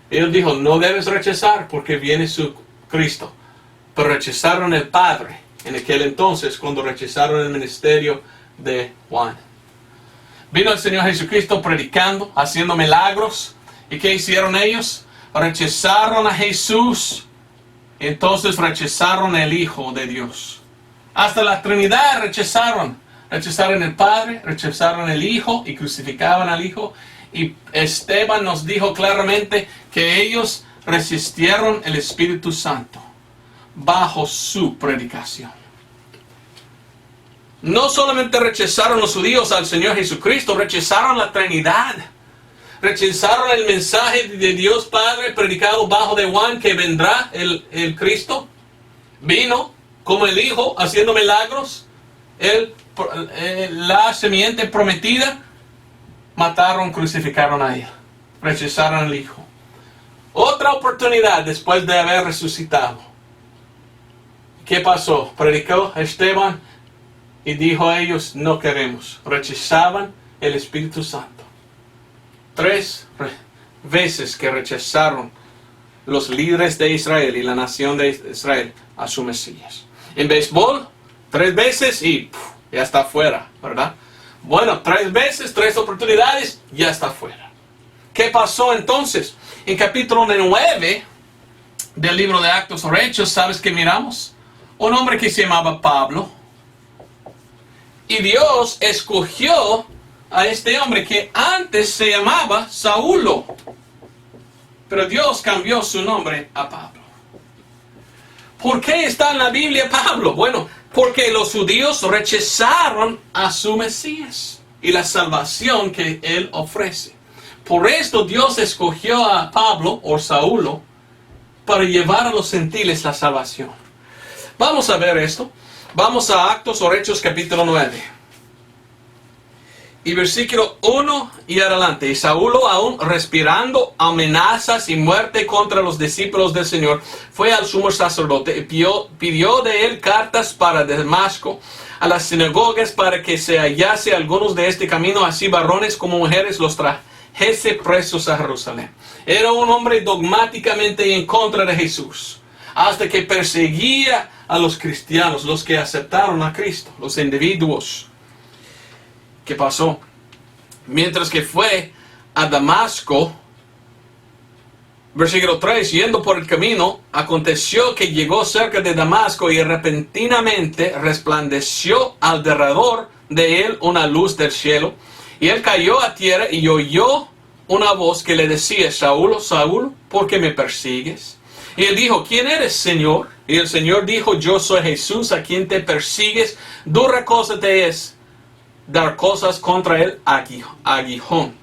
Speaker 1: Él dijo, no debes rechazar porque viene su Cristo. Pero rechazaron el Padre en aquel entonces cuando rechazaron el ministerio de Juan. Vino el Señor Jesucristo predicando, haciendo milagros. ¿Y qué hicieron ellos? Rechazaron a Jesús. Entonces rechazaron el Hijo de Dios. Hasta la Trinidad rechazaron. Rechazaron el Padre, rechazaron el Hijo y crucificaban al Hijo. Y Esteban nos dijo claramente que ellos resistieron el Espíritu Santo bajo su predicación. No solamente rechazaron los judíos al Señor Jesucristo, rechazaron la Trinidad. Rechazaron el mensaje de Dios Padre predicado bajo de Juan, que vendrá el Cristo. Vino como el Hijo haciendo milagros. La semiente prometida. Mataron, crucificaron a Él. Rechazaron al Hijo. Otra oportunidad después de haber resucitado. ¿Qué pasó? Predicó Esteban y dijo a ellos, no queremos. Rechazaban el Espíritu Santo. 3 veces que rechazaron los líderes de Israel y la nación de Israel a su Mesías. En béisbol, 3 veces y ya está fuera, ¿verdad? Bueno, 3 veces, 3 oportunidades, ya está fuera. ¿Qué pasó entonces? En capítulo 9 del libro de Actos o Hechos, ¿sabes qué miramos? Un hombre que se llamaba Pablo. Y Dios escogió a este hombre que antes se llamaba Saulo. Pero Dios cambió su nombre a Pablo. ¿Por qué está en la Biblia Pablo? Bueno, porque los judíos rechazaron a su Mesías y la salvación que él ofrece. Por esto Dios escogió a Pablo o Saulo para llevar a los gentiles la salvación. Vamos a ver esto. Vamos a Actos o Hechos capítulo 9. Y versículo 1 y adelante. Y Saulo, aún respirando amenazas y muerte contra los discípulos del Señor, fue al sumo sacerdote y pidió de él cartas para Damasco, a las sinagogas, para que se hallase algunos de este camino, así varones como mujeres, los trajese presos a Jerusalén. Era un hombre dogmáticamente en contra de Jesús, hasta que perseguía a los cristianos, los que aceptaron a Cristo, los individuos. ¿Qué pasó? Mientras que fue a Damasco, versículo 3, yendo por el camino, aconteció que llegó cerca de Damasco y repentinamente resplandeció alrededor de él una luz del cielo. Y él cayó a tierra y oyó una voz que le decía, Saulo, Saulo, ¿por qué me persigues? Y él dijo, ¿quién eres, Señor? Y el Señor dijo, yo soy Jesús, a quien te persigues. Dura cosa te es dar cosas contra el aguijón.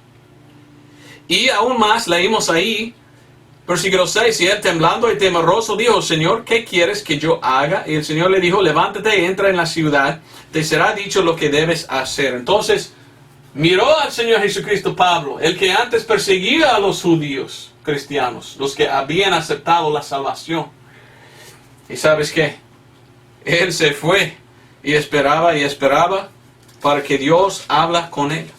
Speaker 1: Y aún más leímos ahí Versículo 6, y él temblando y temeroso dijo, Señor, ¿qué quieres que yo haga? Y el Señor le dijo, levántate y entra en la ciudad, te será dicho lo que debes hacer. Entonces, miró al Señor Jesucristo Pablo, el que antes perseguía a los judíos cristianos, los que habían aceptado la salvación. ¿Y sabes qué? Él se fue y esperaba para que Dios habla con él.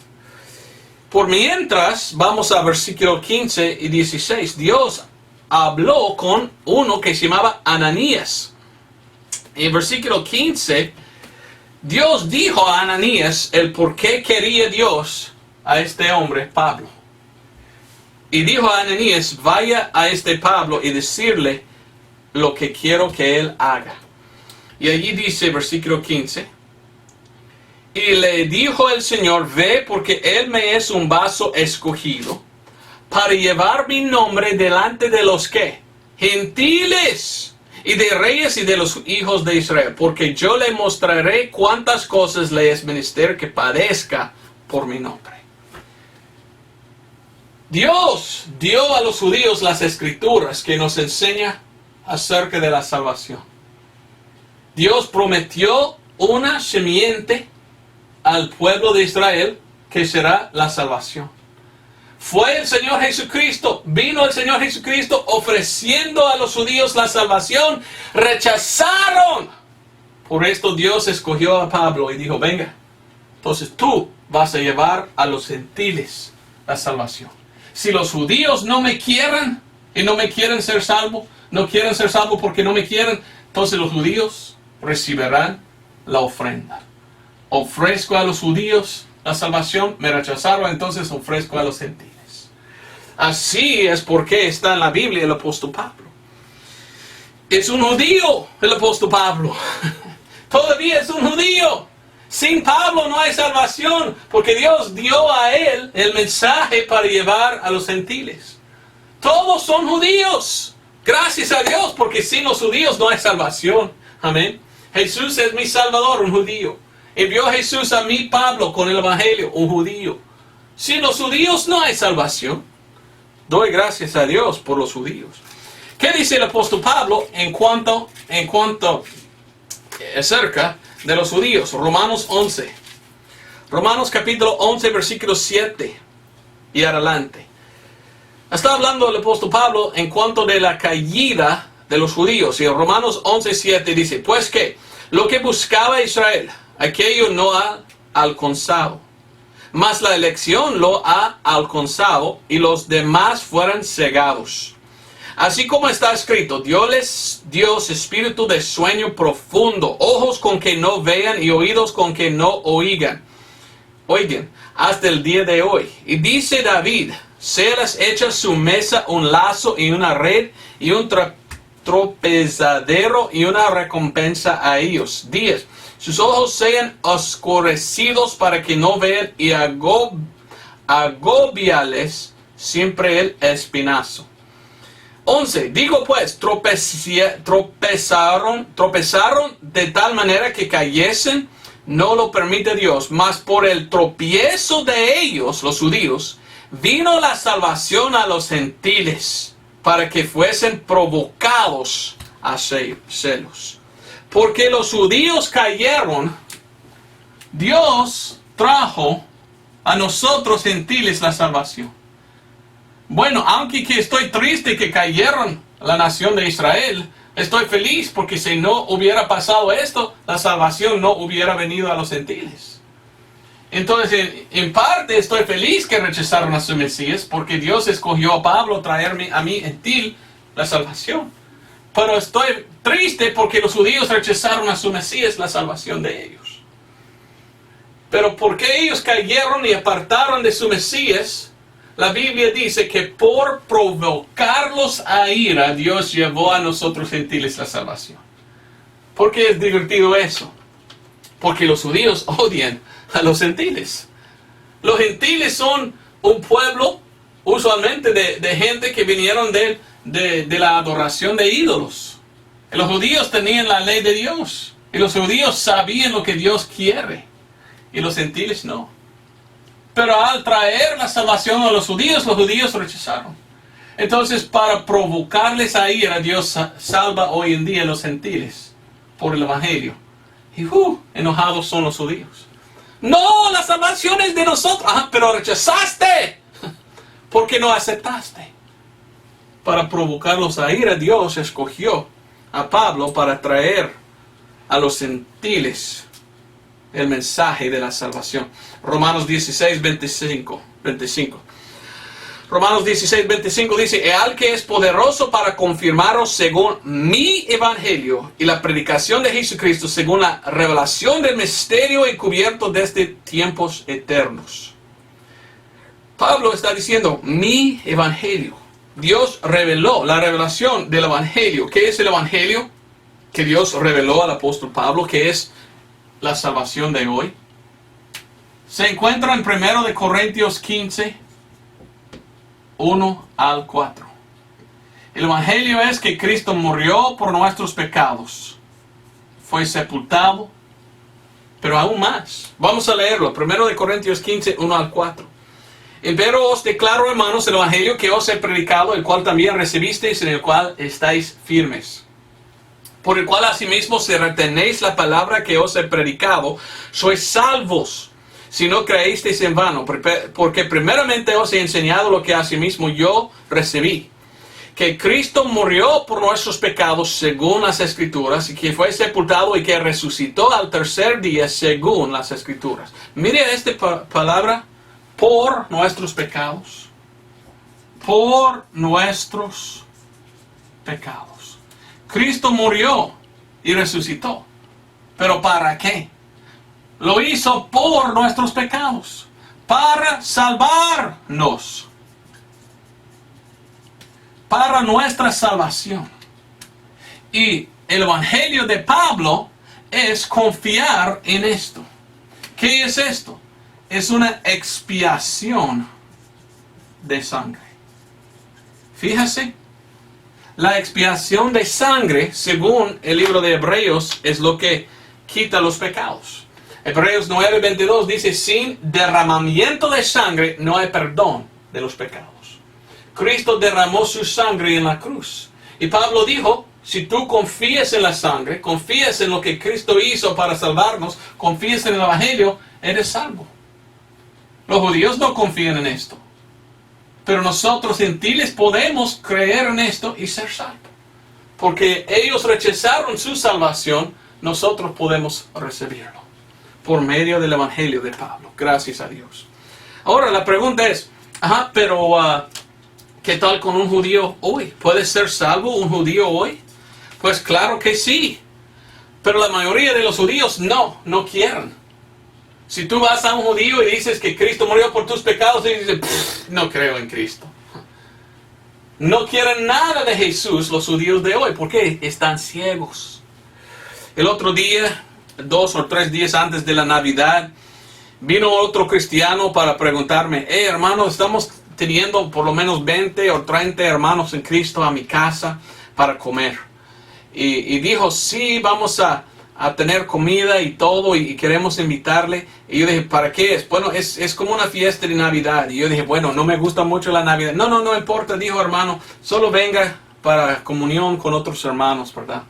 Speaker 1: Por mientras, vamos a versículo 15 y 16. Dios habló con uno que se llamaba Ananías. En versículo 15, Dios dijo a Ananías el por qué quería Dios a este hombre, Pablo. Y dijo a Ananías, vaya a este Pablo y decirle lo que quiero que él haga. Y allí dice, versículo 15, y le dijo el Señor, ve porque él me es un vaso escogido para llevar mi nombre delante de los que gentiles y de reyes y de los hijos de Israel, porque yo le mostraré cuántas cosas le es menester que padezca por mi nombre. Dios dio a los judíos las escrituras que nos enseña acerca de la salvación. Dios prometió una simiente al pueblo de Israel que será la salvación. Fue el Señor Jesucristo, vino el Señor Jesucristo ofreciendo a los judíos la salvación. Rechazaron. Por esto Dios escogió a Pablo y dijo, venga, entonces tú vas a llevar a los gentiles la salvación. Si los judíos no me quieren y no me quieren ser salvos, no quieren ser salvos porque no me quieren, entonces los judíos recibirán la ofrenda. Ofrezco a los judíos la salvación, me rechazaron, entonces ofrezco a los gentiles. Así es porque está en la Biblia el apóstol Pablo. Es un judío el apóstol Pablo. Todavía es un judío. Sin Pablo no hay salvación, porque Dios dio a él el mensaje para llevar a los gentiles. Todos son judíos. Gracias a Dios, porque sin los judíos no hay salvación. Amén. Jesús es mi Salvador, un judío. Envió a Jesús a mí, Pablo, con el Evangelio, un judío. Sin los judíos no hay salvación. Doy gracias a Dios por los judíos. ¿Qué dice el apóstol Pablo en cuanto acerca de los judíos? Romanos 11. Romanos capítulo 11, versículo 7 y adelante. Está hablando el apóstol Pablo en cuanto de la caída de los judíos. Y en Romanos 11, 7 dice, pues que lo que buscaba Israel, aquello no ha alcanzado, mas la elección lo ha alcanzado y los demás fueron cegados. Así como está escrito, Dios les dio espíritu de sueño profundo, ojos con que no vean y oídos con que no oigan, hasta el día de hoy. Y dice David, se les echa su mesa un lazo y una red y un tropezadero y una recompensa a ellos. 10. Sus ojos sean oscurecidos para que no vean y agobiales siempre el espinazo. 11. Digo pues, tropezaron de tal manera que cayesen, no lo permite Dios, mas por el tropiezo de ellos, los judíos, vino la salvación a los gentiles, para que fuesen provocados a celos. Porque los judíos cayeron, Dios trajo a nosotros gentiles la salvación. Bueno, aunque que estoy triste que cayeron la nación de Israel, estoy feliz porque si no hubiera pasado esto, la salvación no hubiera venido a los gentiles. Entonces, en parte estoy feliz que rechazaron a su Mesías, porque Dios escogió a Pablo traerme a mí gentil la salvación. Pero estoy triste porque los judíos rechazaron a su Mesías, la salvación de ellos. Pero porque ellos cayeron y apartaron de su Mesías, la Biblia dice que por provocarlos a ira, Dios llevó a nosotros gentiles la salvación. ¿Por qué es divertido eso? Porque los judíos odian a los gentiles. Los gentiles son un pueblo usualmente de gente que vinieron de la adoración de ídolos. Los judíos tenían la ley de Dios. Y los judíos sabían lo que Dios quiere. Y los gentiles no. Pero al traer la salvación a los judíos rechazaron. Entonces, para provocarles a ira, Dios salva hoy en día a los gentiles por el Evangelio. Y enojados son los judíos. No, la salvación es de nosotros. Pero rechazaste. Porque no aceptaste. Para provocarlos a ira, Dios escogió a Pablo para traer a los gentiles el mensaje de la salvación. Romanos 16, 25. Romanos 16, 25 dice: "Y al que es poderoso para confirmaros según mi evangelio y la predicación de Jesucristo según la revelación del misterio encubierto desde tiempos eternos". Pablo está diciendo, mi evangelio. Dios reveló la revelación del evangelio. ¿Qué es el evangelio que Dios reveló al apóstol Pablo? ¿Qué es la salvación de hoy? Se encuentra en 1 Corintios 15, 1 al 4. El evangelio es que Cristo murió por nuestros pecados. Fue sepultado. Pero aún más. Vamos a leerlo. 1 Corintios 15, 1 al 4. Pero os declaro, hermanos, el evangelio que os he predicado, el cual también recibisteis, en el cual estáis firmes. Por el cual asimismo, si retenéis la palabra que os he predicado, sois salvos, si no creísteis en vano. Porque primeramente os he enseñado lo que asimismo yo recibí, que Cristo murió por nuestros pecados según las Escrituras, y que fue sepultado y que resucitó al tercer día según las Escrituras. Mire esta palabra. Por nuestros pecados. Por nuestros pecados. Cristo murió y resucitó. ¿Pero para qué? Lo hizo por nuestros pecados. Para salvarnos. Para nuestra salvación. Y el evangelio de Pablo es confiar en esto. ¿Qué es esto? Es una expiación de sangre. Fíjese, la expiación de sangre, según el libro de Hebreos, es lo que quita los pecados. Hebreos 9:22 dice: sin derramamiento de sangre no hay perdón de los pecados. Cristo derramó su sangre en la cruz. Y Pablo dijo, si tú confías en la sangre, confías en lo que Cristo hizo para salvarnos, confías en el evangelio, eres salvo. Los judíos no confían en esto. Pero nosotros gentiles podemos creer en esto y ser salvos. Porque ellos rechazaron su salvación, nosotros podemos recibirlo. Por medio del evangelio de Pablo. Gracias a Dios. Ahora la pregunta es, pero ¿qué tal con un judío hoy? ¿Puede ser salvo un judío hoy? Pues claro que sí. Pero la mayoría de los judíos no quieren. Si tú vas a un judío y dices que Cristo murió por tus pecados, y dices, no creo en Cristo. No quieren nada de Jesús los judíos de hoy, porque están ciegos. El otro día, 2 o 3 días antes de la Navidad, vino otro cristiano para preguntarme, hermano, estamos teniendo por lo menos 20 o 30 hermanos en Cristo a mi casa para comer. Y dijo, sí, vamos a tener comida y todo, y queremos invitarle. Y yo dije, ¿para qué es? Bueno, es como una fiesta de Navidad. Y yo dije, bueno, no me gusta mucho la Navidad. No importa, dijo, hermano, solo venga para comunión con otros hermanos, ¿verdad?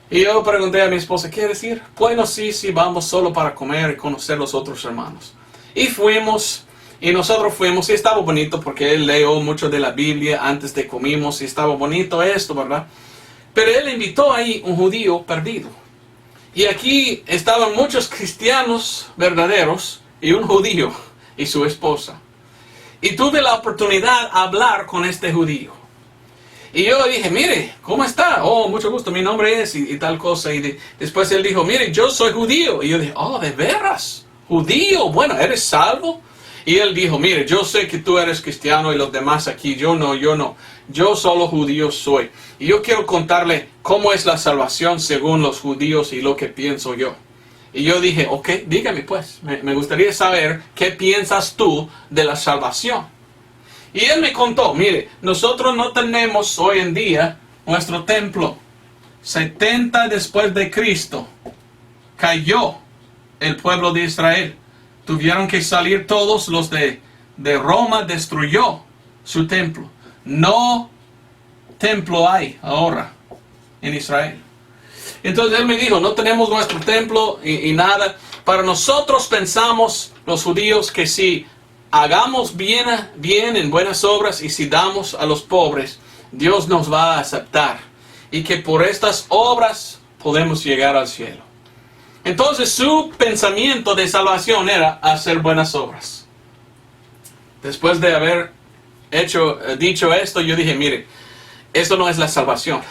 Speaker 1: Y yo pregunté a mi esposa, ¿qué decir? Bueno, sí, vamos solo para comer y conocer los otros hermanos. Y fuimos, y nosotros fuimos, y estaba bonito, porque él leyó mucho de la Biblia antes de comimos, y estaba bonito esto, ¿verdad? Pero él invitó ahí un judío perdido. Y aquí estaban muchos cristianos verdaderos y un judío y su esposa. Y tuve la oportunidad de hablar con este judío. Y yo dije, mire, ¿cómo está? Oh, mucho gusto, mi nombre es y tal cosa. Y después él dijo, mire, yo soy judío. Y yo dije, oh, ¿de veras? ¿Judío? Bueno, ¿eres salvo? Y él dijo, mire, yo sé que tú eres cristiano y los demás aquí, yo no. Yo solo judío soy. Y yo quiero contarle cómo es la salvación según los judíos y lo que pienso yo. Y yo dije, ok, dígame pues, me gustaría saber qué piensas tú de la salvación. Y él me contó, mire, nosotros no tenemos hoy en día nuestro templo. 70 después de Cristo cayó el pueblo de Israel. Tuvieron que salir todos los de Roma, destruyó su templo. no templo hay ahora en Israel. Entonces él me dijo, no tenemos nuestro templo y nada. Para nosotros pensamos, los judíos, que si hagamos bien en buenas obras y si damos a los pobres, Dios nos va a aceptar. Y que por estas obras podemos llegar al cielo. Entonces su pensamiento de salvación era hacer buenas obras. Después de haber dicho esto, yo dije, mire, eso no es la salvación.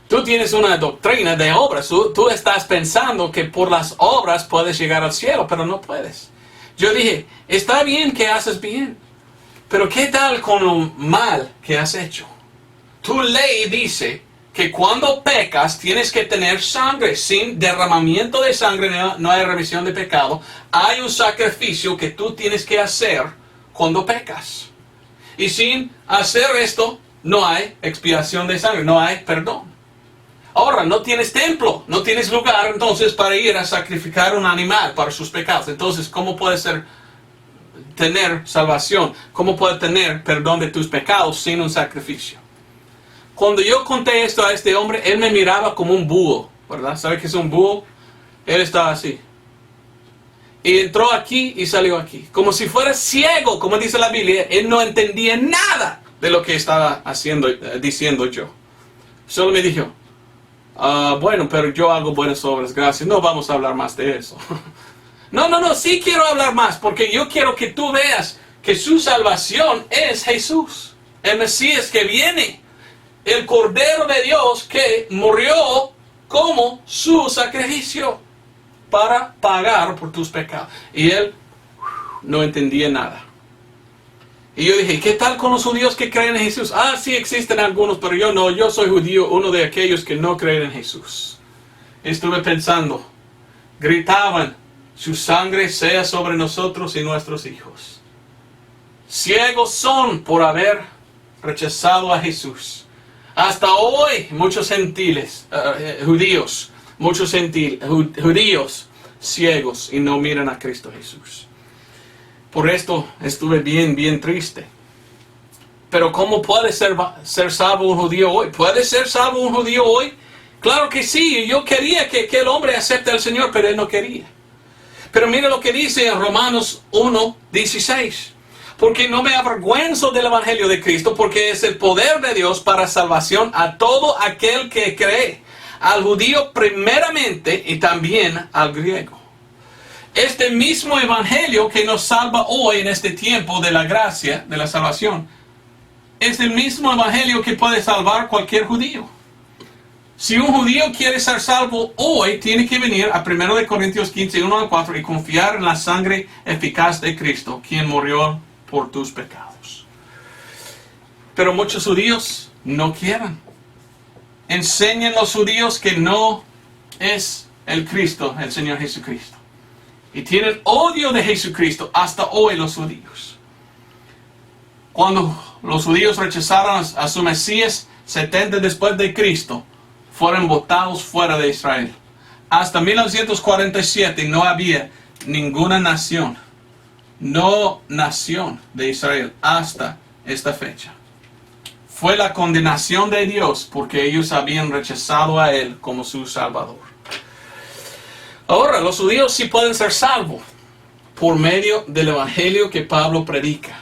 Speaker 1: Tú tienes una doctrina de obras. Tú estás pensando que por las obras puedes llegar al cielo, pero no puedes. Yo dije, está bien que haces bien, pero ¿qué tal con lo mal que has hecho? Tu ley dice que cuando pecas tienes que tener sangre. Sin derramamiento de sangre no hay remisión de pecado. Hay un sacrificio que tú tienes que hacer cuando pecas. Y sin hacer esto, no hay expiación de sangre, no hay perdón. Ahora, no tienes templo, no tienes lugar entonces para ir a sacrificar un animal para sus pecados. Entonces, ¿cómo puede tener salvación? ¿Cómo puede tener perdón de tus pecados sin un sacrificio? Cuando yo conté esto a este hombre, él me miraba como un búho, ¿verdad? ¿Sabe qué es un búho? Él estaba así. Y entró aquí y salió aquí. Como si fuera ciego, como dice la Biblia. Él no entendía nada de lo que estaba diciendo yo. Solo me dijo, bueno, pero yo hago buenas obras, gracias. No vamos a hablar más de eso. No, sí quiero hablar más, porque yo quiero que tú veas que su salvación es Jesús, el Mesías que viene, el Cordero de Dios que murió como su sacrificio para pagar por tus pecados. Y él no entendía nada. Y yo dije, ¿qué tal con los judíos que creen en Jesús? Sí existen algunos, pero yo no. Yo soy judío, uno de aquellos que no creen en Jesús. Estuve pensando, gritaban, su sangre sea sobre nosotros y nuestros hijos. Ciegos son por haber rechazado a Jesús. Hasta hoy, muchos judíos ciegos y no miran a Cristo Jesús. Por esto estuve bien triste. Pero ¿cómo puede ser salvo un judío hoy? ¿Puede ser salvo un judío hoy? Claro que sí. Yo quería que el hombre acepte al Señor, pero él no quería. Pero mira lo que dice en Romanos 1:16. Porque no me avergüenzo del Evangelio de Cristo, porque es el poder de Dios para salvación a todo aquel que cree. Al judío primeramente y también al griego. Este mismo evangelio que nos salva hoy en este tiempo de la gracia, de la salvación, es el mismo evangelio que puede salvar cualquier judío. Si un judío quiere ser salvo hoy, tiene que venir a 1 Corintios 15, 1-4 y confiar en la sangre eficaz de Cristo, quien murió por tus pecados. Pero muchos judíos no quieren. Enseñan los judíos que no es el Cristo, el Señor Jesucristo. Y tienen odio de Jesucristo hasta hoy los judíos. Cuando los judíos rechazaron a su Mesías, 70 después de Cristo, fueron botados fuera de Israel. Hasta 1947 no había ninguna nación, no nación de Israel hasta esta fecha. Fue la condenación de Dios porque ellos habían rechazado a Él como su Salvador. Ahora, los judíos sí pueden ser salvos por medio del evangelio que Pablo predica.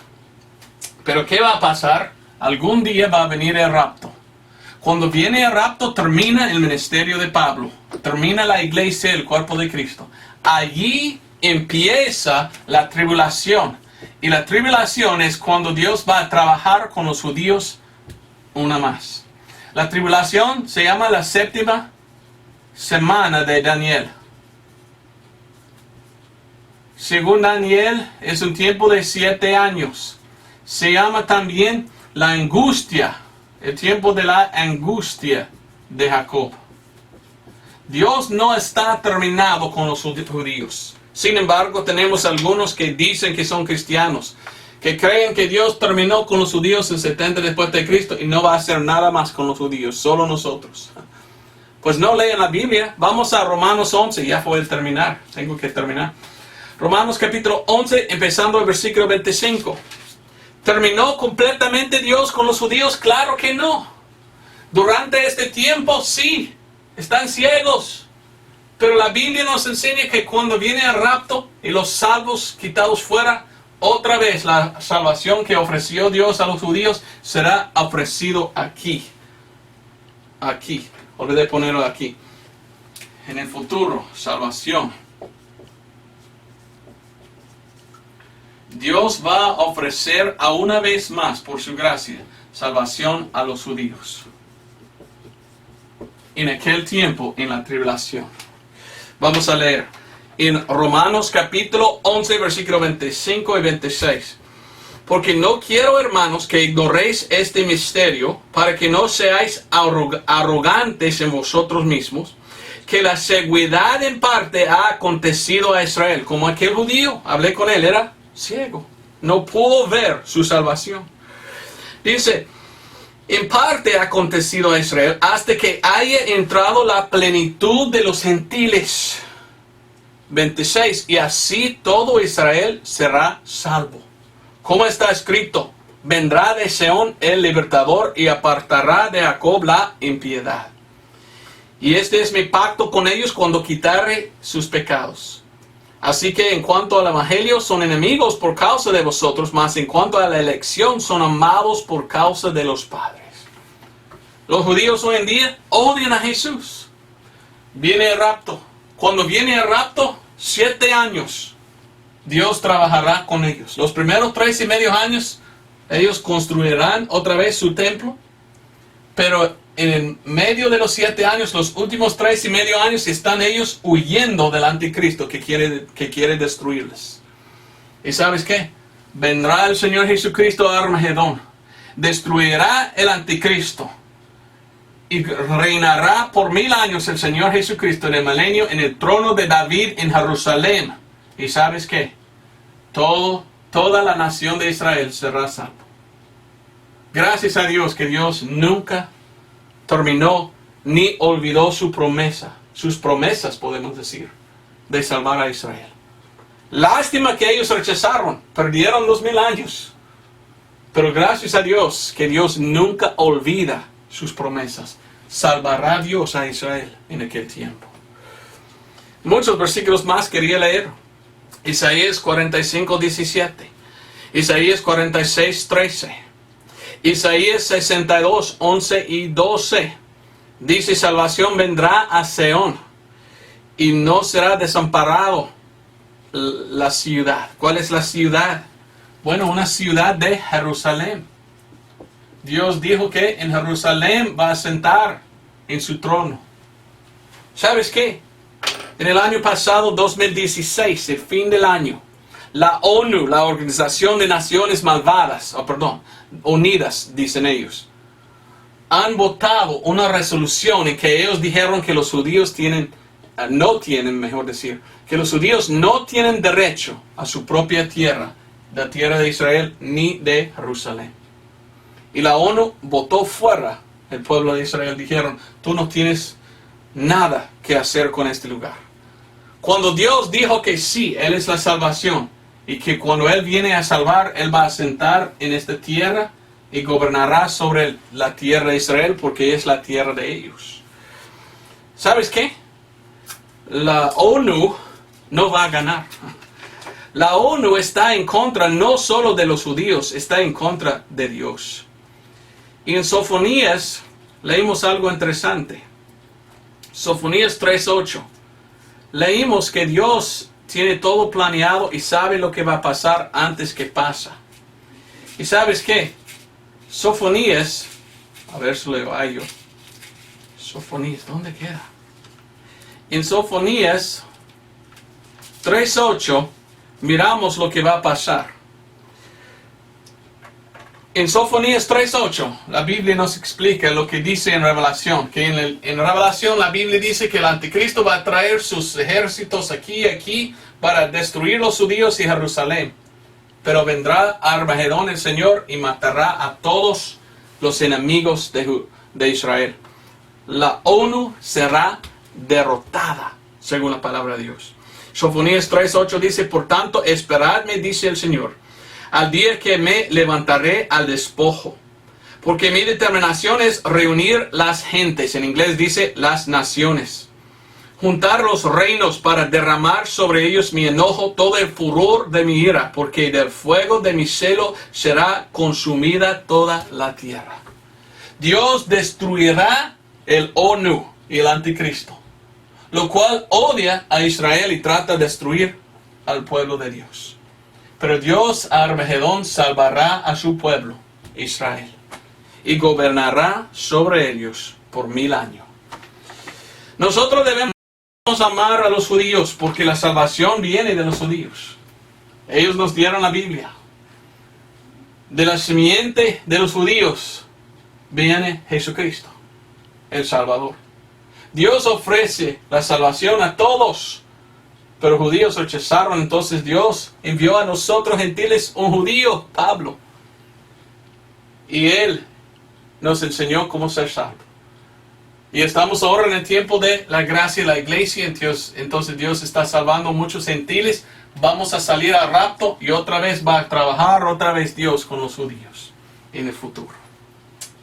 Speaker 1: Pero ¿qué va a pasar? Algún día va a venir el rapto. Cuando viene el rapto, termina el ministerio de Pablo. Termina la iglesia, el cuerpo de Cristo. Allí empieza la tribulación. Y la tribulación es cuando Dios va a trabajar con los judíos una más. La tribulación se llama la 7ª semana de Daniel. Según Daniel, es un tiempo de 7 años. Se llama también la angustia, el tiempo de la angustia de Jacob. Dios no está terminado con los judíos. Sin embargo, tenemos algunos que dicen que son cristianos, que creen que Dios terminó con los judíos en 70 después de Cristo y no va a hacer nada más con los judíos, solo nosotros. Pues no lean la Biblia. Vamos a Romanos 11, ya fue el terminar, tengo que terminar. Romanos capítulo 11, empezando el versículo 25. ¿Terminó completamente Dios con los judíos? Claro que no. Durante este tiempo sí, están ciegos. Pero la Biblia nos enseña que cuando viene el rapto y los salvos quitados fuera, otra vez la salvación que ofreció Dios a los judíos será ofrecido aquí. Aquí. Olvidé ponerlo aquí. En el futuro, salvación. Dios va a ofrecer a una vez más, por su gracia, salvación a los judíos. En aquel tiempo, en la tribulación. Vamos a leer en Romanos capítulo 11, versículo 25 y 26. Porque no quiero, hermanos, que ignoréis este misterio, para que no seáis arrogantes en vosotros mismos, que la ceguedad en parte ha acontecido a Israel, como aquel judío. Hablé con él, era ciego, no pudo ver su salvación. Dice, en parte ha acontecido a Israel hasta que haya entrado la plenitud de los gentiles. 26. Y así todo Israel será salvo. Como está escrito, vendrá de Seón el libertador y apartará de Jacob la impiedad. Y este es mi pacto con ellos cuando quitare sus pecados. Así que en cuanto al evangelio son enemigos por causa de vosotros, mas en cuanto a la elección son amados por causa de los padres. Los judíos hoy en día odian a Jesús. Viene el rapto. Cuando viene el rapto, 7 años, Dios trabajará con ellos. Los primeros 3.5 años, ellos construirán otra vez su templo. Pero en el medio de los 7 años, los últimos 3.5 años, están ellos huyendo del anticristo que quiere destruirles. ¿Y sabes qué? Vendrá el Señor Jesucristo a Armagedón. Destruirá el anticristo. Y reinará por 1000 años el Señor Jesucristo en el milenio en el trono de David en Jerusalén. ¿Y sabes qué? Toda la nación de Israel será salva. Gracias a Dios que Dios nunca terminó ni olvidó su promesa. Sus promesas, podemos decir, de salvar a Israel. Lástima que ellos rechazaron, perdieron 2000 años. Pero gracias a Dios que Dios nunca olvida sus promesas. Salvará Dios a Israel en aquel tiempo. Muchos versículos más quería leer. Isaías 45, 17. Isaías 46, 13. Isaías 62, 11 y 12. Dice, salvación vendrá a Seón y no será desamparado la ciudad. ¿Cuál es la ciudad? Bueno, una ciudad de Jerusalén. Dios dijo que en Jerusalén va a sentar en su trono. ¿Sabes qué? En el año pasado, 2016, el fin del año, la ONU, la Organización de Naciones Unidas, dicen ellos, han votado una resolución en que ellos dijeron que los judíos que los judíos no tienen derecho a su propia tierra, la tierra de Israel, ni de Jerusalén. Y la ONU votó fuera el pueblo de Israel. Dijeron, tú no tienes nada que hacer con este lugar. Cuando Dios dijo que sí, Él es la salvación, y que cuando Él viene a salvar, Él va a sentar en esta tierra y gobernará sobre la tierra de Israel, porque es la tierra de ellos. ¿Sabes qué? La ONU no va a ganar. La ONU está en contra no solo de los judíos, está en contra de Dios. Y en Sofonías leímos algo interesante. Sofonías 3:8. Leímos que Dios tiene todo planeado y sabe lo que va a pasar antes que pasa. ¿Y sabes qué? Sofonías, a ver si leo ahí yo. Sofonías, ¿dónde queda? En Sofonías 3:8 miramos lo que va a pasar. En Sofonías 3:8, la Biblia nos explica lo que dice en Revelación. Que en Revelación la Biblia dice que el anticristo va a traer sus ejércitos aquí, para destruir los judíos y Jerusalén. Pero vendrá a Armagedón el Señor y matará a todos los enemigos de Israel. La ONU será derrotada, según la palabra de Dios. Sofonías 3:8 dice, por tanto, esperadme, dice el Señor, al día que me levantaré al despojo. Porque mi determinación es reunir las gentes, en inglés dice las naciones, juntar los reinos para derramar sobre ellos mi enojo, todo el furor de mi ira, porque del fuego de mi celo será consumida toda la tierra. Dios destruirá el ONU y el anticristo, lo cual odia a Israel y trata de destruir al pueblo de Dios. Pero Dios a Armagedón salvará a su pueblo, Israel, y gobernará sobre ellos por 1000 años. Nosotros debemos amar a los judíos porque la salvación viene de los judíos. Ellos nos dieron la Biblia. De la simiente de los judíos viene Jesucristo, el Salvador. Dios ofrece la salvación a todos, pero los judíos rechazaron. Entonces Dios envió a nosotros gentiles un judío, Pablo, y él nos enseñó cómo ser salvos. Y estamos ahora en el tiempo de la gracia de la iglesia. Entonces Dios está salvando a muchos gentiles. Vamos a salir al rapto y otra vez va a trabajar otra vez Dios con los judíos en el futuro.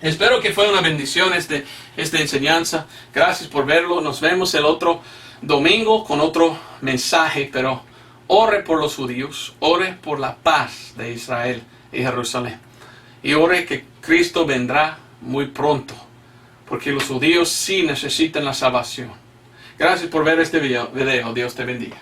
Speaker 1: Espero que fue una bendición esta enseñanza. Gracias por verlo. Nos vemos el otro domingo con otro mensaje. Pero ore por los judíos. Ore por la paz de Israel y Jerusalén. Y ore que Cristo vendrá muy pronto, porque los judíos sí necesitan la salvación. Gracias por ver este video. Dios te bendiga.